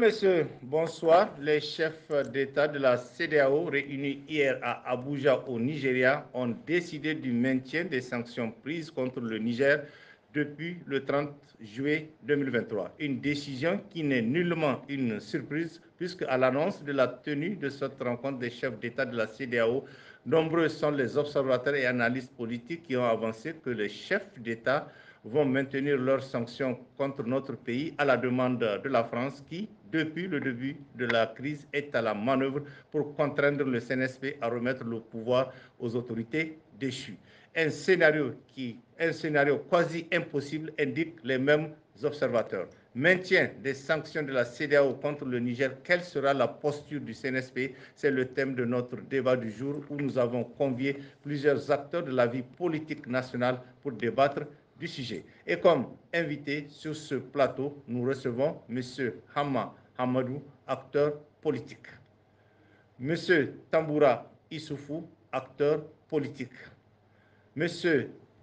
Messieurs, bonsoir. Les chefs d'État de la CEDEAO réunis hier à Abuja au Nigeria ont décidé du maintien des sanctions prises contre le Niger depuis le 30 juillet 2023. Une décision qui n'est nullement une surprise puisque à l'annonce de la tenue de cette rencontre des chefs d'État de la CEDEAO, nombreux sont les observateurs et analystes politiques qui ont avancé que les chefs d'État vont maintenir leurs sanctions contre notre pays à la demande de la France qui, depuis le début de la crise, est à la manœuvre pour contraindre le CNSP à remettre le pouvoir aux autorités déchues. Un scénario quasi impossible, indiquent les mêmes observateurs. Maintien des sanctions de la CEDEAO contre le Niger, quelle sera la posture du CNSP? C'est le thème de notre débat du jour où nous avons convié plusieurs acteurs de la vie politique nationale pour débattre du sujet. Et comme invité sur ce plateau, nous recevons M. Hamma Hamadou, acteur politique. M. Tamboura Issoufou, acteur politique. M.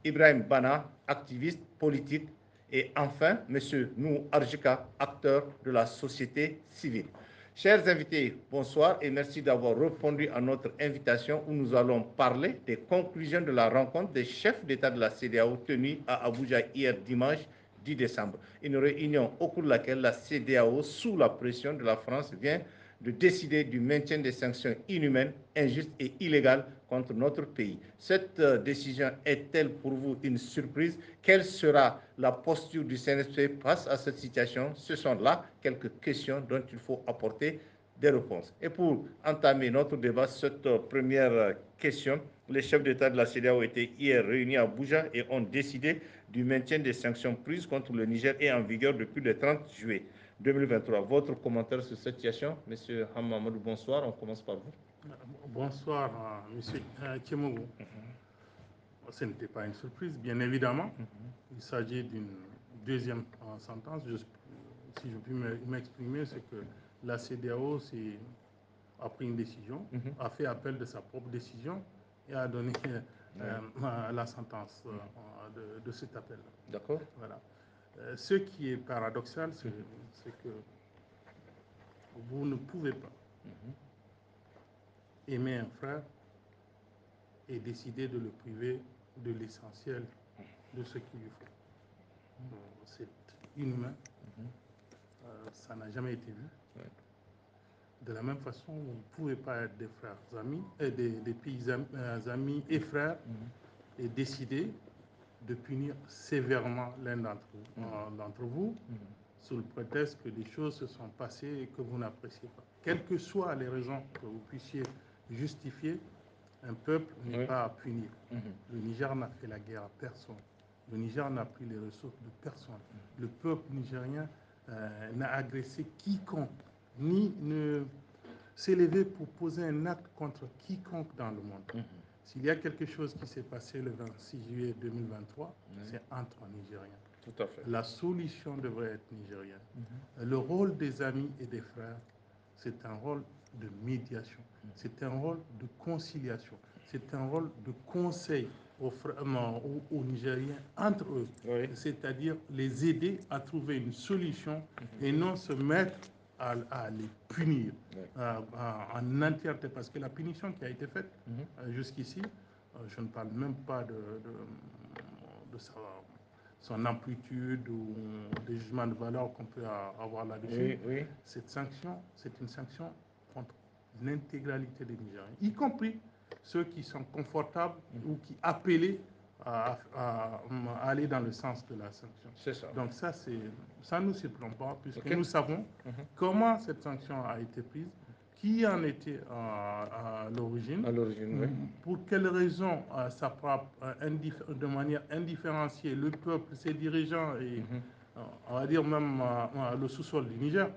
Ibrahim Bana, activiste politique. Et enfin, M. Nou Arjika, acteur de la société civile. Chers invités, bonsoir et merci d'avoir répondu à notre invitation où nous allons parler des conclusions de la rencontre des chefs d'État de la CEDEAO tenue à Abuja hier dimanche 10 décembre. Une réunion au cours de laquelle la CEDEAO, sous la pression de la France, vient de décider du maintien des sanctions inhumaines, injustes et illégales contre notre pays. Cette décision est-elle pour vous une surprise? Quelle sera la posture du CNSP face à cette situation? Ce sont là quelques questions dont il faut apporter des réponses. Et pour entamer notre débat, cette première question, les chefs d'État de la CEDEAO ont été hier réunis à Abuja et ont décidé du maintien des sanctions prises contre le Niger et en vigueur depuis le 30 juillet 2023. Votre commentaire sur cette situation, M. Hamamadou, bonsoir. On commence par vous. Bonsoir, M. Tchemougou. Ce n'était pas une surprise, bien évidemment. Il s'agit d'une deuxième sentence. Si je puis m'exprimer, c'est que la CEDEAO a pris une décision, a fait appel de sa propre décision et a donné la sentence de cet appel. D'accord. Voilà. Ce qui est paradoxal, c'est que vous ne pouvez pas aimer un frère et décider de le priver de l'essentiel de ce qu'il lui faut. C'est inhumain. Ça n'a jamais été vu. De la même façon, vous ne pouvez pas être des frères amis, des pays amis et frères et décider de punir sévèrement l'un d'entre vous sous le prétexte que des choses se sont passées et que vous n'appréciez pas. Quelles que soient les raisons que vous puissiez justifier, un peuple n'est pas à punir. Le Niger n'a fait la guerre à personne. Le Niger n'a pris les ressources de personne. Le peuple nigérien n'a agressé quiconque, ni ne s'est levé pour poser un acte contre quiconque dans le monde. S'il y a quelque chose qui s'est passé le 26 juillet 2023, c'est entre Nigériens. Tout à fait. La solution devrait être nigérienne. Le rôle des amis et des frères, c'est un rôle de médiation, c'est un rôle de conciliation, c'est un rôle de conseil aux Nigériens entre eux, c'est-à-dire les aider à trouver une solution et non se mettre à les punir en entièreté. Parce que la punition qui a été faite jusqu'ici, je ne parle même pas de son amplitude ou des jugements de valeur qu'on peut avoir là-dessus. Cette sanction, c'est une sanction contre l'intégralité des Nigériens, y compris ceux qui sont confortables ou qui appelaient à aller dans le sens de la sanction. C'est ça. Donc ça ne nous surprend pas, puisque nous savons comment cette sanction a été prise, qui en était à l'origine, pour quelles raisons ça frappe de manière indifférenciée le peuple, ses dirigeants et on va dire même le sous-sol du Niger.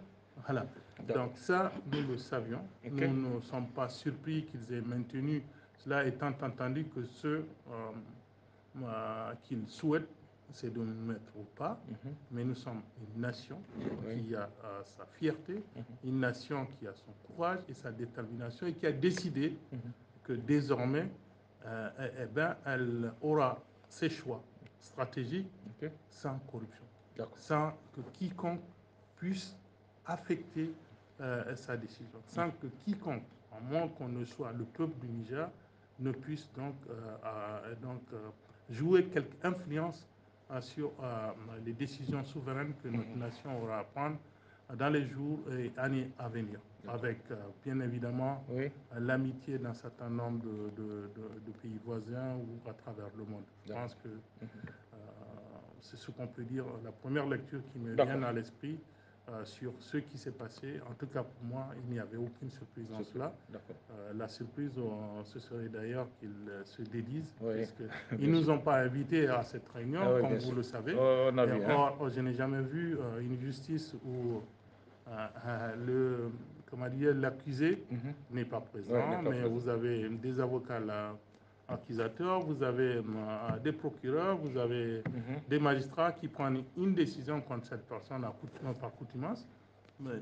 Voilà. Donc ça, nous le savions. Nous ne sommes pas surpris qu'ils aient maintenu cela, étant entendu que ce qu'ils souhaitent, c'est de nous mettre au pas. Mais nous sommes une nation qui a sa fierté, une nation qui a son courage et sa détermination et qui a décidé que désormais, elle aura ses choix stratégiques sans corruption, sans que quiconque puisse affecter sa décision, sans que quiconque, à moins qu'on ne soit le peuple du Niger, ne puisse donc jouer quelque influence sur les décisions souveraines que notre nation aura à prendre dans les jours et années à venir, avec bien évidemment l'amitié d'un certain nombre de pays voisins ou à travers le monde. Je pense que c'est ce qu'on peut dire, la première lecture qui me vient à l'esprit sur ce qui s'est passé. En tout cas, pour moi, il n'y avait aucune surprise dans cela. La surprise, ce serait d'ailleurs qu'ils se dédisent, puisqu'ils ne nous ont pas invités à cette réunion, comme vous le savez. Or, je n'ai jamais vu une justice où l'accusé n'est pas présent, mais vous avez des avocats là, accusateurs, vous avez des procureurs, vous avez des magistrats qui prennent une décision contre cette personne par coutumance,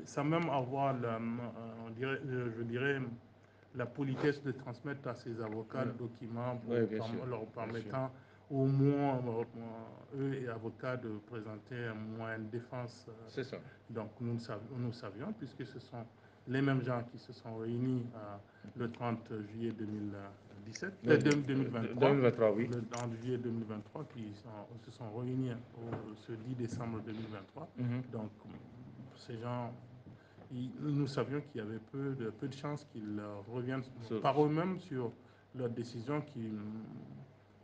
sans même avoir, je dirais, la politesse de transmettre à ses avocats le document pour leur permettant au moins, eux et avocats, de présenter un moyen de défense. C'est ça. Donc nous savions, puisque ce sont les mêmes gens qui se sont réunis le 30 juillet 2023, oui. Le 30 juillet 2023, qui se sont réunis ce 10 décembre 2023. Donc ces gens, nous savions qu'il y avait peu de chances qu'ils reviennent par eux-mêmes sur leur décision qui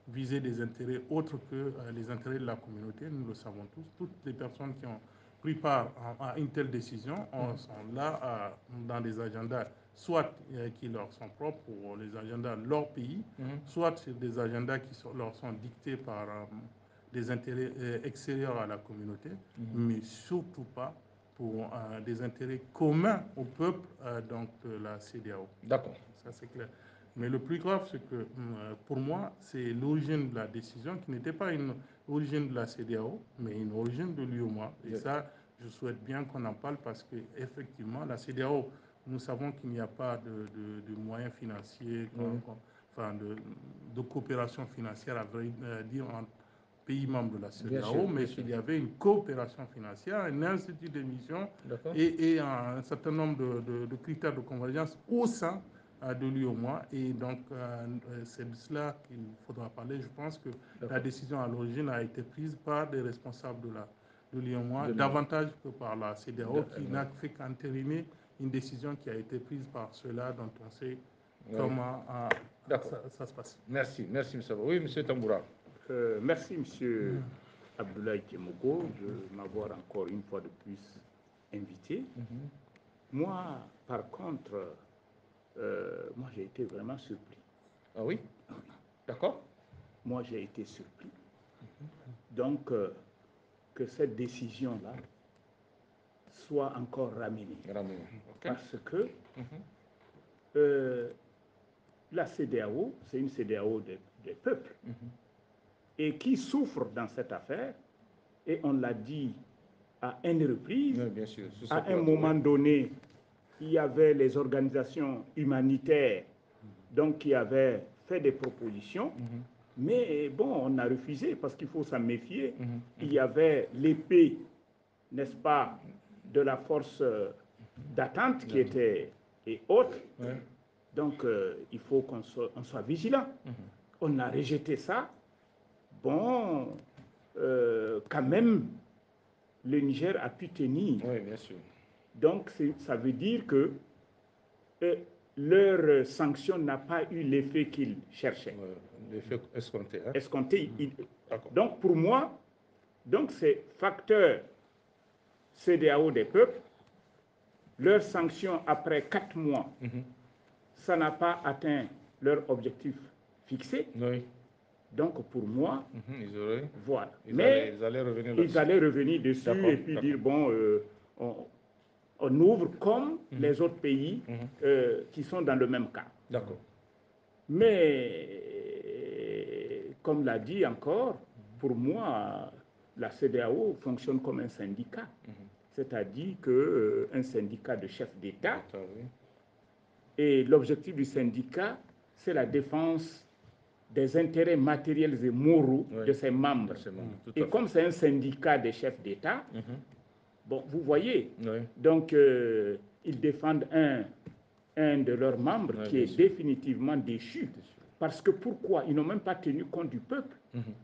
visait des intérêts autres que les intérêts de la communauté. Nous le savons tous. Toutes les personnes qui ont pris part à une telle décision sont là dans des agendas, soit qui leur sont propres pour les agendas de leur pays, soit sur des agendas qui leur sont dictés par des intérêts extérieurs à la communauté, mais surtout pas pour des intérêts communs au peuple de la CEDEAO. D'accord. Ça, c'est clair. Mais le plus grave, c'est que pour moi, c'est l'origine de la décision qui n'était pas une origine de la CEDEAO, mais une origine de l'UEMOA. Et ça, je souhaite bien qu'on en parle parce qu'effectivement, la CEDEAO, nous savons qu'il n'y a pas de moyens financiers, de coopération financière, à vrai dire, entre pays membres de la CEDEAO, mais qu'il y avait une coopération financière, un institut d'émission et un certain nombre de critères de convergence au sein de l'UEMOA. Et donc, c'est de cela qu'il faudra parler. Je pense que la décision à l'origine a été prise par des responsables de l'UEMOA, davantage que par la CEDEAO, qui n'a fait qu'entériner une décision qui a été prise par ceux-là dont on sait comment ça se passe. Merci, M. Sabo. Oui, M. Tamboura. Merci, M. Abdoulaye Kemogo, de m'avoir encore une fois de plus invité. Moi, par contre, moi, j'ai été vraiment surpris. Ah oui? D'accord. Moi, j'ai été surpris. Donc, que cette décision-là soit encore ramenée. Parce que la CEDEAO, c'est une CEDEAO des peuples. Et qui souffre dans cette affaire, et on l'a dit à une reprise, bien sûr, à un moment donné, il y avait les organisations humanitaires donc, qui avaient fait des propositions, mais bon, on a refusé parce qu'il faut s'en méfier. Il y avait l'épée, n'est-ce pas, de la force d'attente qui était et autres. Donc, il faut qu'on soit vigilant. On a rejeté ça. Bon, quand même, le Niger a pu tenir. Oui, bien sûr. Donc, ça veut dire que leur sanction n'a pas eu l'effet qu'ils cherchaient. L'effet escompté. Hein? Escompté. Donc, pour moi, c'est facteur CEDEAO des peuples. Leur sanction, après 4 mois, ça n'a pas atteint leur objectif fixé. Oui. Donc, pour moi, voilà. Mais ils allaient revenir dessus et puis dire, bon, on ouvre comme les autres pays qui sont dans le même cas. D'accord. Mais, comme l'a dit encore, pour moi, la CEDEAO fonctionne comme un syndicat. C'est-à-dire qu'un syndicat de chefs d'État, et l'objectif du syndicat, c'est la défense des intérêts matériels et moraux de ses membres. Et comme c'est un syndicat des chefs d'État, Bon, vous voyez, Oui. donc ils défendent un de leurs membres qui est définitivement déchu. Parce que pourquoi? Ils n'ont même pas tenu compte du peuple.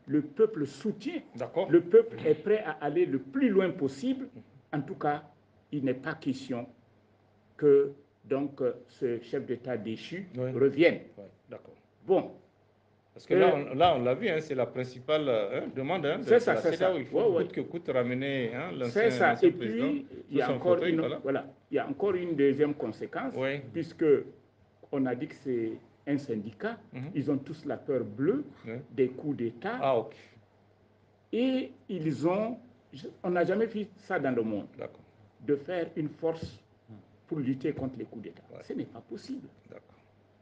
Le peuple soutient. Le peuple est prêt à aller le plus loin possible. En tout cas, il n'est pas question que donc, ce chef d'État déchu revienne. D'accord. Bon. Parce que là, on l'a vu, hein, c'est la principale demande de la CEDEAO. Il faut coûte que coûte ramener l'ancien président. Et puis, il y a encore une deuxième conséquence, puisque on a dit que c'est un syndicat, ils ont tous la peur bleue des coups d'État. Ah, ok. Et on n'a jamais vu ça dans le monde, de faire une force pour lutter contre les coups d'État. Ce n'est pas possible.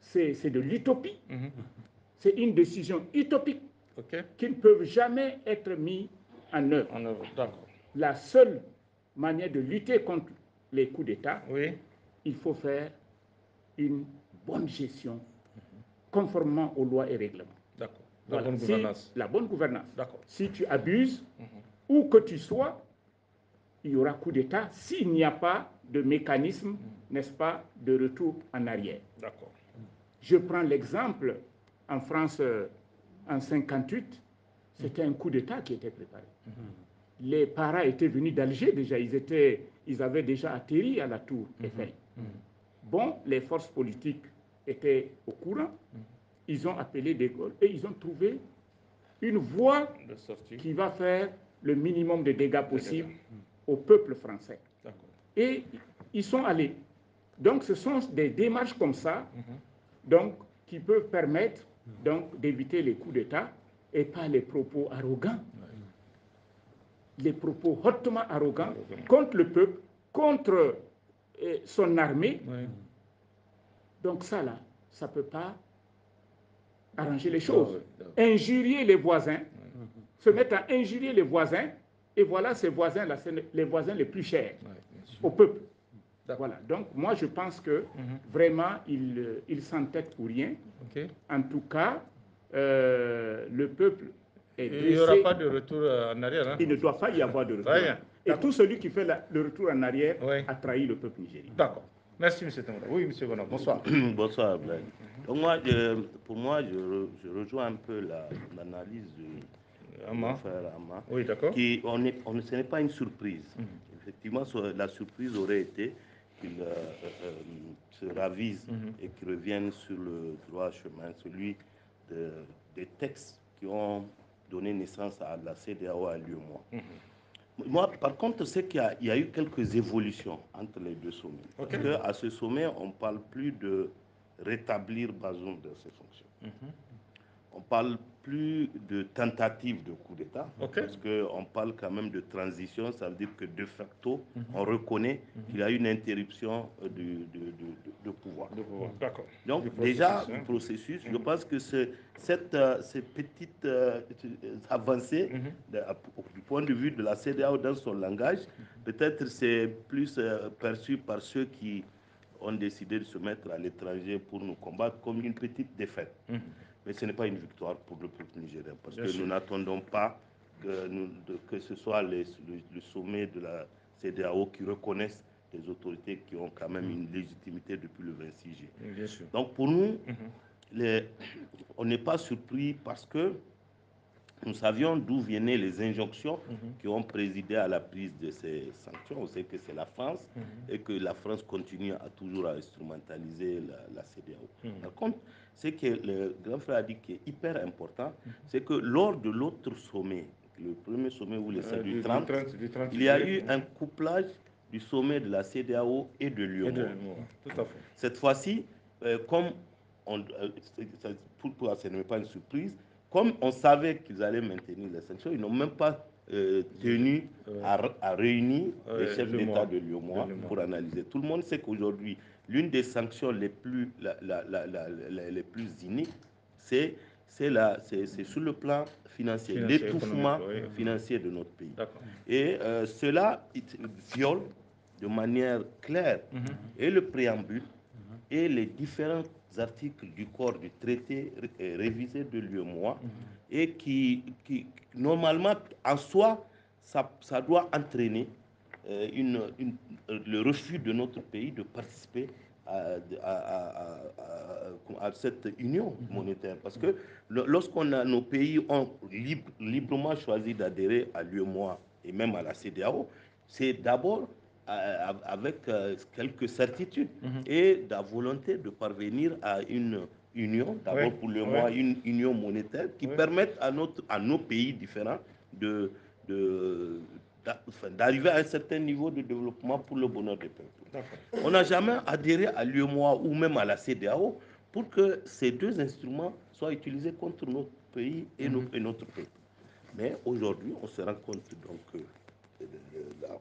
C'est de l'utopie. C'est une décision utopique qui ne peut jamais être mise en œuvre. La seule manière de lutter contre les coups d'État, il faut faire une bonne gestion conformément aux lois et règlements. La bonne gouvernance. La bonne gouvernance. Si tu abuses, où que tu sois, il y aura coup d'État s'il n'y a pas de mécanisme, n'est-ce pas, de retour en arrière. Je prends l'exemple, en France, en 1958, c'était un coup d'État qui était préparé. Les paras étaient venus d'Alger déjà, ils avaient déjà atterri à la tour Eiffel. Bon, les forces politiques étaient au courant, ils ont appelé De Gaulle et ils ont trouvé une voie qui va faire le minimum de dégâts possible au peuple français. Et ils sont allés. Donc ce sont des démarches comme ça donc, qui peuvent permettre d'éviter les coups d'État et pas les propos arrogants. Les propos hautement arrogants contre le peuple, contre son armée. Donc ça là, ça ne peut pas arranger les choses. Injurier les voisins, se mettre à injurier les voisins, et voilà ces voisins-là, c'est les voisins les plus chers au peuple. Voilà. Donc moi je pense que vraiment il s'entête pour rien. En tout cas, le peuple est blessé. Il n'y aura pas de retour en arrière. Il ne doit pas y avoir de retour. Et tout celui qui fait le retour en arrière a trahi le peuple nigérien. D'accord. Merci, M. Temora. Oui, M. Bono, bonsoir. Bonsoir, Blaise. Donc pour moi, je rejoins un peu l'analyse de mon frère Amma. Oui, d'accord. Ce n'est pas une surprise. Effectivement, la surprise aurait été qu'il se ravise et qu'il revienne sur le droit chemin, celui des textes qui ont donné naissance à la CEDEAO à l'UEMOA. Moi, par contre, c'est qu'il y a eu quelques évolutions entre les deux sommets. Parce qu'à ce sommet, on ne parle plus de rétablir Bazoum dans ses fonctions. On ne parle plus de tentative de coup d'État, parce qu'on parle quand même de transition. Ça veut dire que de facto, on reconnaît qu'il y a une interruption de pouvoir. Donc déjà, du processus, je pense que ces petites avancées, du point de vue de la CEDEAO dans son langage, peut-être c'est plus perçu par ceux qui ont décidé de se mettre à l'étranger pour nous combattre comme une petite défaite. Mais ce n'est pas une victoire pour le peuple nigérien, parce que nous n'attendons pas que ce soit le sommet de la CEDEAO qui reconnaisse des autorités qui ont quand même une légitimité depuis le 26 juillet. Donc pour nous, on n'est pas surpris parce que nous savions d'où venaient les injonctions qui ont présidé à la prise de ces sanctions. On sait que c'est la France et que la France continue toujours à instrumentaliser la CEDEAO. Par contre, ce que le grand frère a dit qui est hyper important, c'est que lors de l'autre sommet, le premier sommet où les du 30, il y a eu un couplage du sommet de la CEDEAO et de l'UEMOA. Cette fois-ci, comme pour ce n'est pas une surprise, comme on savait qu'ils allaient maintenir les sanctions, ils n'ont même pas tenu à réunir les chefs d'État de l'UEMOA pour analyser. Tout le monde sait qu'aujourd'hui, l'une des sanctions les plus iniques, c'est sur le plan financier, l'étouffement financier de notre pays. Et cela viole de manière claire et le préambule et les différents articles du corps du traité révisé de l'UEMOA et qui normalement, en soi, ça doit entraîner le refus de notre pays de participer à cette union monétaire. Parce que nos pays ont librement choisi d'adhérer à l'UEMOA et même à la CEDEAO, c'est d'abord avec quelques certitudes et la volonté de parvenir à une union, d'abord pour l'UEMOA, une union monétaire qui permette à nos pays différents d'arriver à un certain niveau de développement pour le bonheur des peuples. On n'a jamais adhéré à l'UEMOA ou même à la CEDEAO pour que ces deux instruments soient utilisés contre notre pays et notre peuple. Mais aujourd'hui, on se rend compte donc que la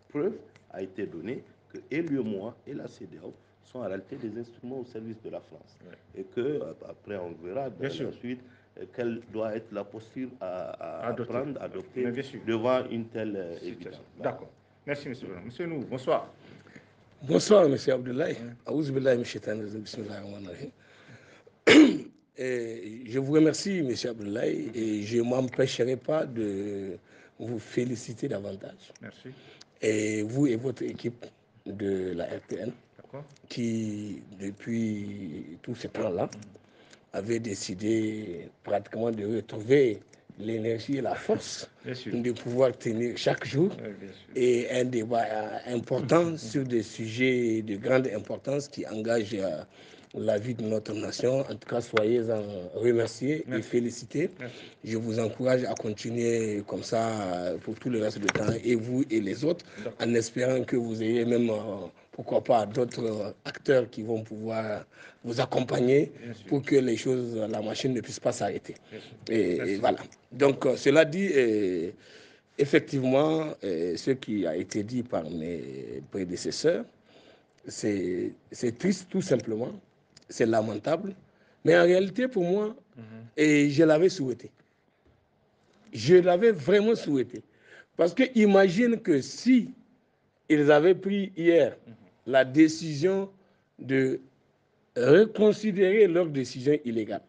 preuve a été donnée que et l'UEMOA et la CEDEAO sont en réalité des instruments au service de la France. Et que après on verra dans la suite quelle doit être la posture à adopter devant une telle évidence. D'accord. Merci, monsieur. Monsieur Nou, bonsoir. Bonsoir, M. Abdoulaye. Je vous remercie, M. Abdoulaye, et je ne m'empêcherai pas de vous féliciter davantage. Merci. Et vous et votre équipe de la RTN, qui, depuis tout ce temps-là, avait décidé pratiquement de retrouver l'énergie et la force de pouvoir tenir chaque jour et un débat important sur des sujets de grande importance qui engagent la vie de notre nation. En tout cas, soyez-en remerciés et félicités. Je vous encourage à continuer comme ça pour tout le reste du temps, et vous et les autres, en espérant que vous ayez même, pourquoi pas, d'autres acteurs qui vont pouvoir vous accompagner pour que les choses, la machine ne puisse pas s'arrêter. Et voilà. Donc, cela dit, effectivement, ce qui a été dit par mes prédécesseurs, c'est triste tout simplement, c'est lamentable, mais en réalité pour moi, et je l'avais souhaité. Je l'avais vraiment souhaité. Parce que imagine que si ils avaient pris hier la décision de reconsidérer leur décision illégale,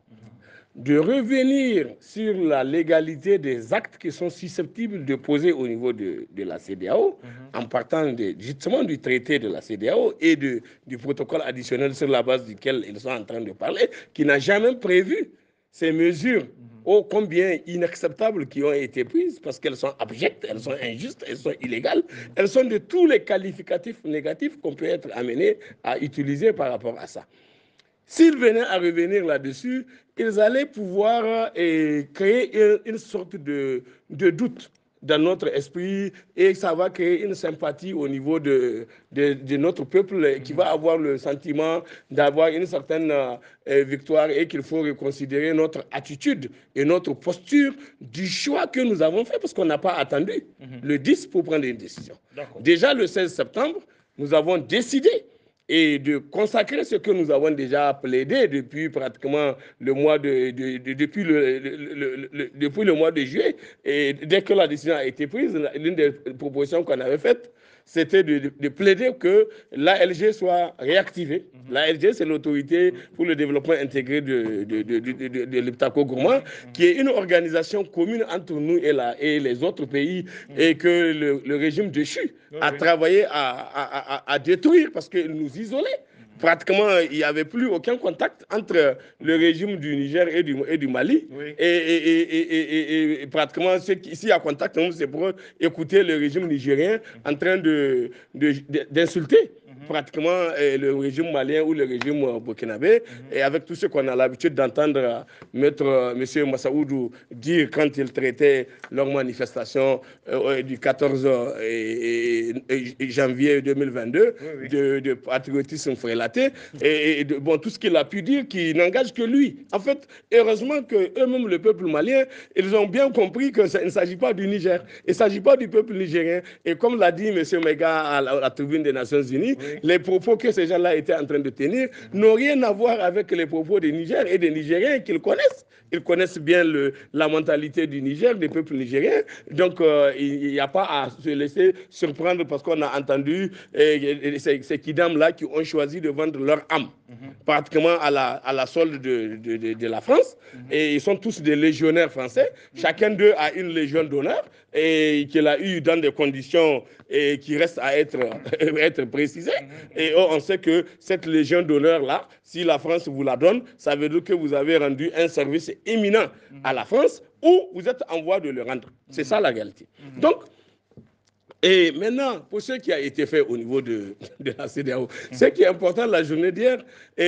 de revenir sur la légalité des actes qui sont susceptibles de poser au niveau de la CEDEAO, en partant justement du traité de la CEDEAO et du protocole additionnel sur la base duquel ils sont en train de parler, qui n'a jamais prévu ces mesures ô combien inacceptables qui ont été prises, parce qu'elles sont abjectes, elles sont injustes, elles sont illégales, elles sont de tous les qualificatifs négatifs qu'on peut être amené à utiliser par rapport à ça. S'ils venaient à revenir là-dessus, ils allaient pouvoir créer une sorte de doute dans notre esprit, et ça va créer une sympathie au niveau de notre peuple qui va avoir le sentiment d'avoir une certaine victoire, et qu'il faut reconsidérer notre attitude et notre posture du choix que nous avons fait, parce qu'on n'a pas attendu le 10 pour prendre une décision. Déjà le 16 septembre, nous avons décidé et de consacrer ce que nous avons déjà plaidé depuis pratiquement le mois depuis le mois de juillet. Et dès que la décision a été prise, l'une des propositions qu'on avait faites, c'était de plaider que l'ALG soit réactivée. L'ALG, c'est l'autorité pour le développement intégré de l'Iptako-Gourma, qui est une organisation commune entre nous et les autres pays, et que le régime déchu a travaillé à détruire, parce qu'il nous isolait. Pratiquement, il n'y avait plus aucun contact entre le régime du Niger et du Mali. Et pratiquement, s'il y a contact, c'est pour écouter le régime nigérien en train d'insulter pratiquement le régime malien ou le régime burkinabé, et avec tout ce qu'on a l'habitude d'entendre M. Massaoudou dire quand il traitait leur manifestation du 14 janvier 2022 de patriotisme frélaté, et bon, tout ce qu'il a pu dire qui n'engage que lui. En fait, heureusement que eux-mêmes, le peuple malien, ils ont bien compris que ça ne s'agit pas du Niger, il ne s'agit pas du peuple nigérien. Et comme l'a dit M. Mega à la tribune des Nations Unies, les propos que ces gens-là étaient en train de tenir n'ont rien à voir avec les propos des Nigériens et des Nigériens qu'ils connaissent. Ils connaissent bien la mentalité du Niger, des peuples nigériens. Donc, il n'y a pas à se laisser surprendre parce qu'on a entendu ces kidams-là qui ont choisi de vendre leur âme pratiquement à la solde de la France. Et ils sont tous des légionnaires français. Chacun d'eux a une légion d'honneur et qu'il a eu dans des conditions qui restent à être précisées. Et on sait que cette légion d'honneur-là, si la France vous la donne, ça veut dire que vous avez rendu un service éminent à la France ou vous êtes en voie de le rendre. C'est ça la réalité. Donc, et maintenant, pour ce qui a été fait au niveau de la CEDEAO, ce qui est important la journée d'hier,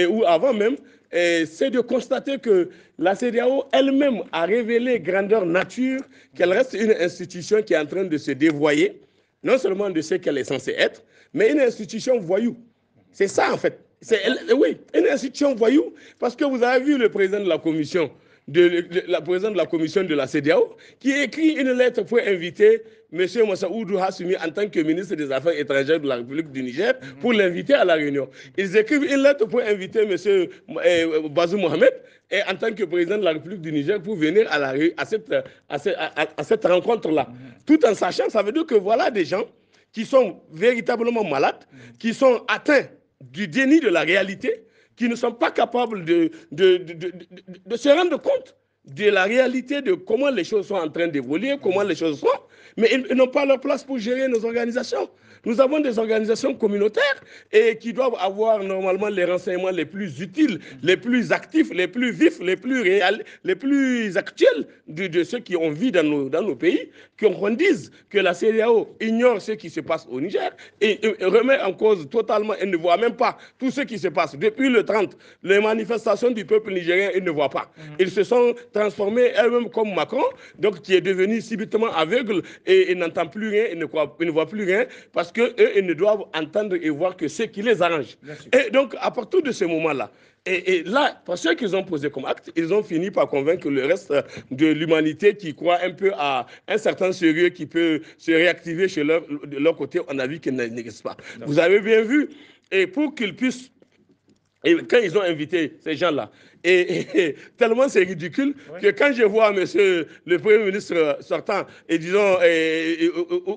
ou avant même, c'est de constater que la CEDEAO elle-même a révélé grandeur nature, qu'elle reste une institution qui est en train de se dévoyer, non seulement de ce qu'elle est censée être, mais une institution voyou. C'est ça en fait. Oui, une institution voyou, parce que vous avez vu le président de la commission, la présidente de la commission de la CEDEAO, qui écrit une lettre pour inviter M. Massaoudou Hassoumi en tant que ministre des Affaires étrangères de la République du Niger pour l'inviter à la réunion. Ils écrivent une lettre pour inviter M. Bazoum Mohamed en tant que président de la République du Niger pour venir à cette rencontre-là. Tout en sachant, ça veut dire que voilà des gens qui sont véritablement malades, qui sont atteints du déni de la réalité, qui ne sont pas capables de se rendre compte de la réalité de comment les choses sont en train d'évoluer, comment les choses sont, mais ils n'ont pas leur place pour gérer nos organisations. Nous avons des organisations communautaires et qui doivent avoir normalement les renseignements les plus utiles, les plus actifs, les plus vifs, les plus réels, les plus actuels de ceux qui ont vie dans nos pays, qu'on dise que la CEDEAO ignore ce qui se passe au Niger et remet en cause totalement, elle ne voit même pas tout ce qui se passe. Depuis le 30, les manifestations du peuple nigérien, ils ne voient pas. Ils se sont transformés eux-mêmes comme Macron, donc qui est devenu subitement aveugle et n'entend plus rien, il ne voit plus rien, parce qu'eux, ils ne doivent entendre et voir que ce qui les arrange. Et donc, à partir de ce moment-là, et là, parce qu'ils ont posé comme acte, ils ont fini par convaincre le reste de l'humanité qui croit un peu à un certain sérieux qui peut se réactiver de leur côté. On a vu qu'il n'existe pas. Vous avez bien vu, et pour qu'ils puissent, et quand ils ont invité ces gens-là, et tellement c'est ridicule que quand je vois monsieur le Premier ministre sortant, et disons,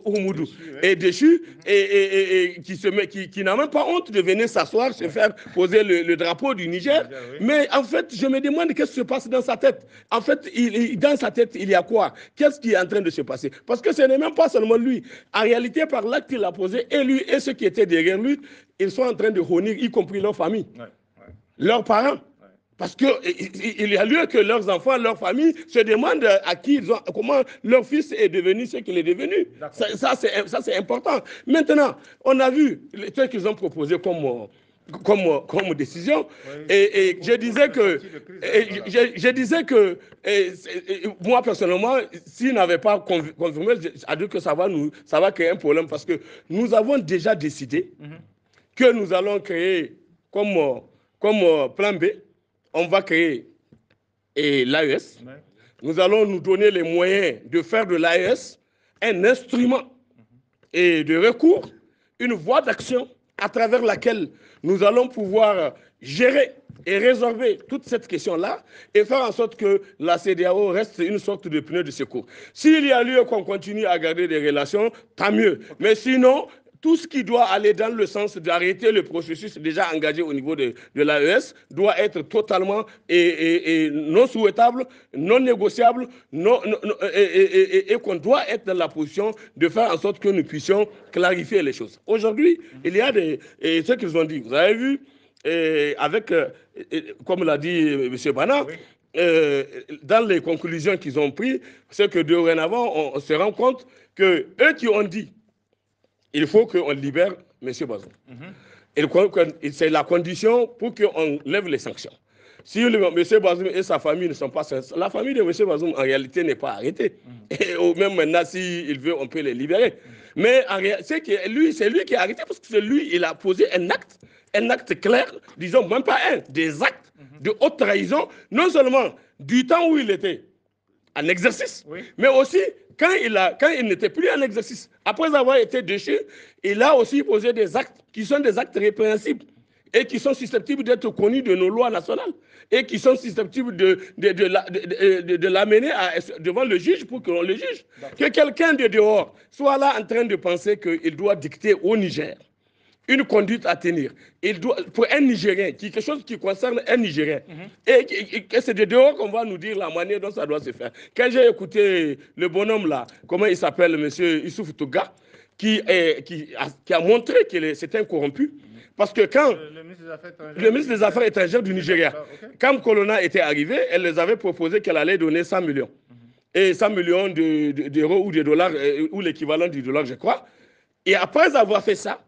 Oumoudou, et déchu, et qui n'a même pas honte de venir s'asseoir, se faire poser le drapeau du Niger, mais en fait, je me demande qu'est-ce qui se passe dans sa tête. En fait, dans sa tête, il y a quoi? Qu'est-ce qui est en train de se passer? Parce que ce n'est même pas seulement lui. En réalité, par l'acte qu'il a posé, et lui et ceux qui étaient derrière lui, ils sont en train de honir, y compris leur famille, leurs parents. Parce qu'il y a lieu que leurs enfants, leur famille se demandent comment leur fils est devenu ce qu'il est devenu. Ça c'est important. Maintenant, on a vu ce qu'ils ont proposé comme décision. Et je disais que, moi personnellement, s'ils n'avaient pas confirmé, j'ai dit que ça va créer un problème parce que nous avons déjà décidé que nous allons créer comme plan B. On va créer l'AES. Nous allons nous donner les moyens de faire de l'AES un instrument et de recours, une voie d'action à travers laquelle nous allons pouvoir gérer et résolver toute cette question-là et faire en sorte que la CEDEAO reste une sorte de pneu de secours. S'il y a lieu qu'on continue à garder des relations, tant mieux. Mais sinon, tout ce qui doit aller dans le sens d'arrêter le processus déjà engagé au niveau de l'AES doit être totalement non souhaitable, non négociable, et qu'on doit être dans la position de faire en sorte que nous puissions clarifier les choses. Aujourd'hui, il y a ce qu'ils ont dit. Vous avez vu, comme l'a dit M. Bana, dans les conclusions qu'ils ont prises, c'est que dorénavant, on se rend compte que eux qui ont dit il faut qu'on libère M. Bazoum. C'est la condition pour qu'on lève les sanctions. Si M. Bazoum et sa famille ne sont pas... La famille de M. Bazoum, en réalité, n'est pas arrêtée. Et même maintenant, s'il veut, on peut les libérer. Mais en réalité, c'est lui qui est arrêté parce que c'est lui, il a posé un acte clair, disons même pas des actes de haute trahison, non seulement du temps où il était en exercice, Oui. mais aussi quand il n'était plus en exercice. Après avoir été déchu, il a aussi posé des actes qui sont des actes répréhensibles et qui sont susceptibles d'être connus de nos lois nationales et qui sont susceptibles de l'amener devant le juge pour qu'on le juge. Que quelqu'un de dehors soit là en train de penser qu'il doit dicter au Niger une conduite à tenir. Il doit, pour un Nigérien, quelque chose qui concerne un Nigérien, et c'est de dehors qu'on va nous dire la manière dont ça doit se faire. Quand j'ai écouté le bonhomme là, comment il s'appelle, monsieur Issouf Touga, qui a montré que c'était un corrompu, parce que quand Le le ministre des Affaires étrangères du Nigeria, quand Colonna était arrivé, elle les avait proposé qu'elle allait donner 100 millions. Et 100 millions d'euros ou de dollars, ou l'équivalent du dollar, je crois. Et après avoir fait ça,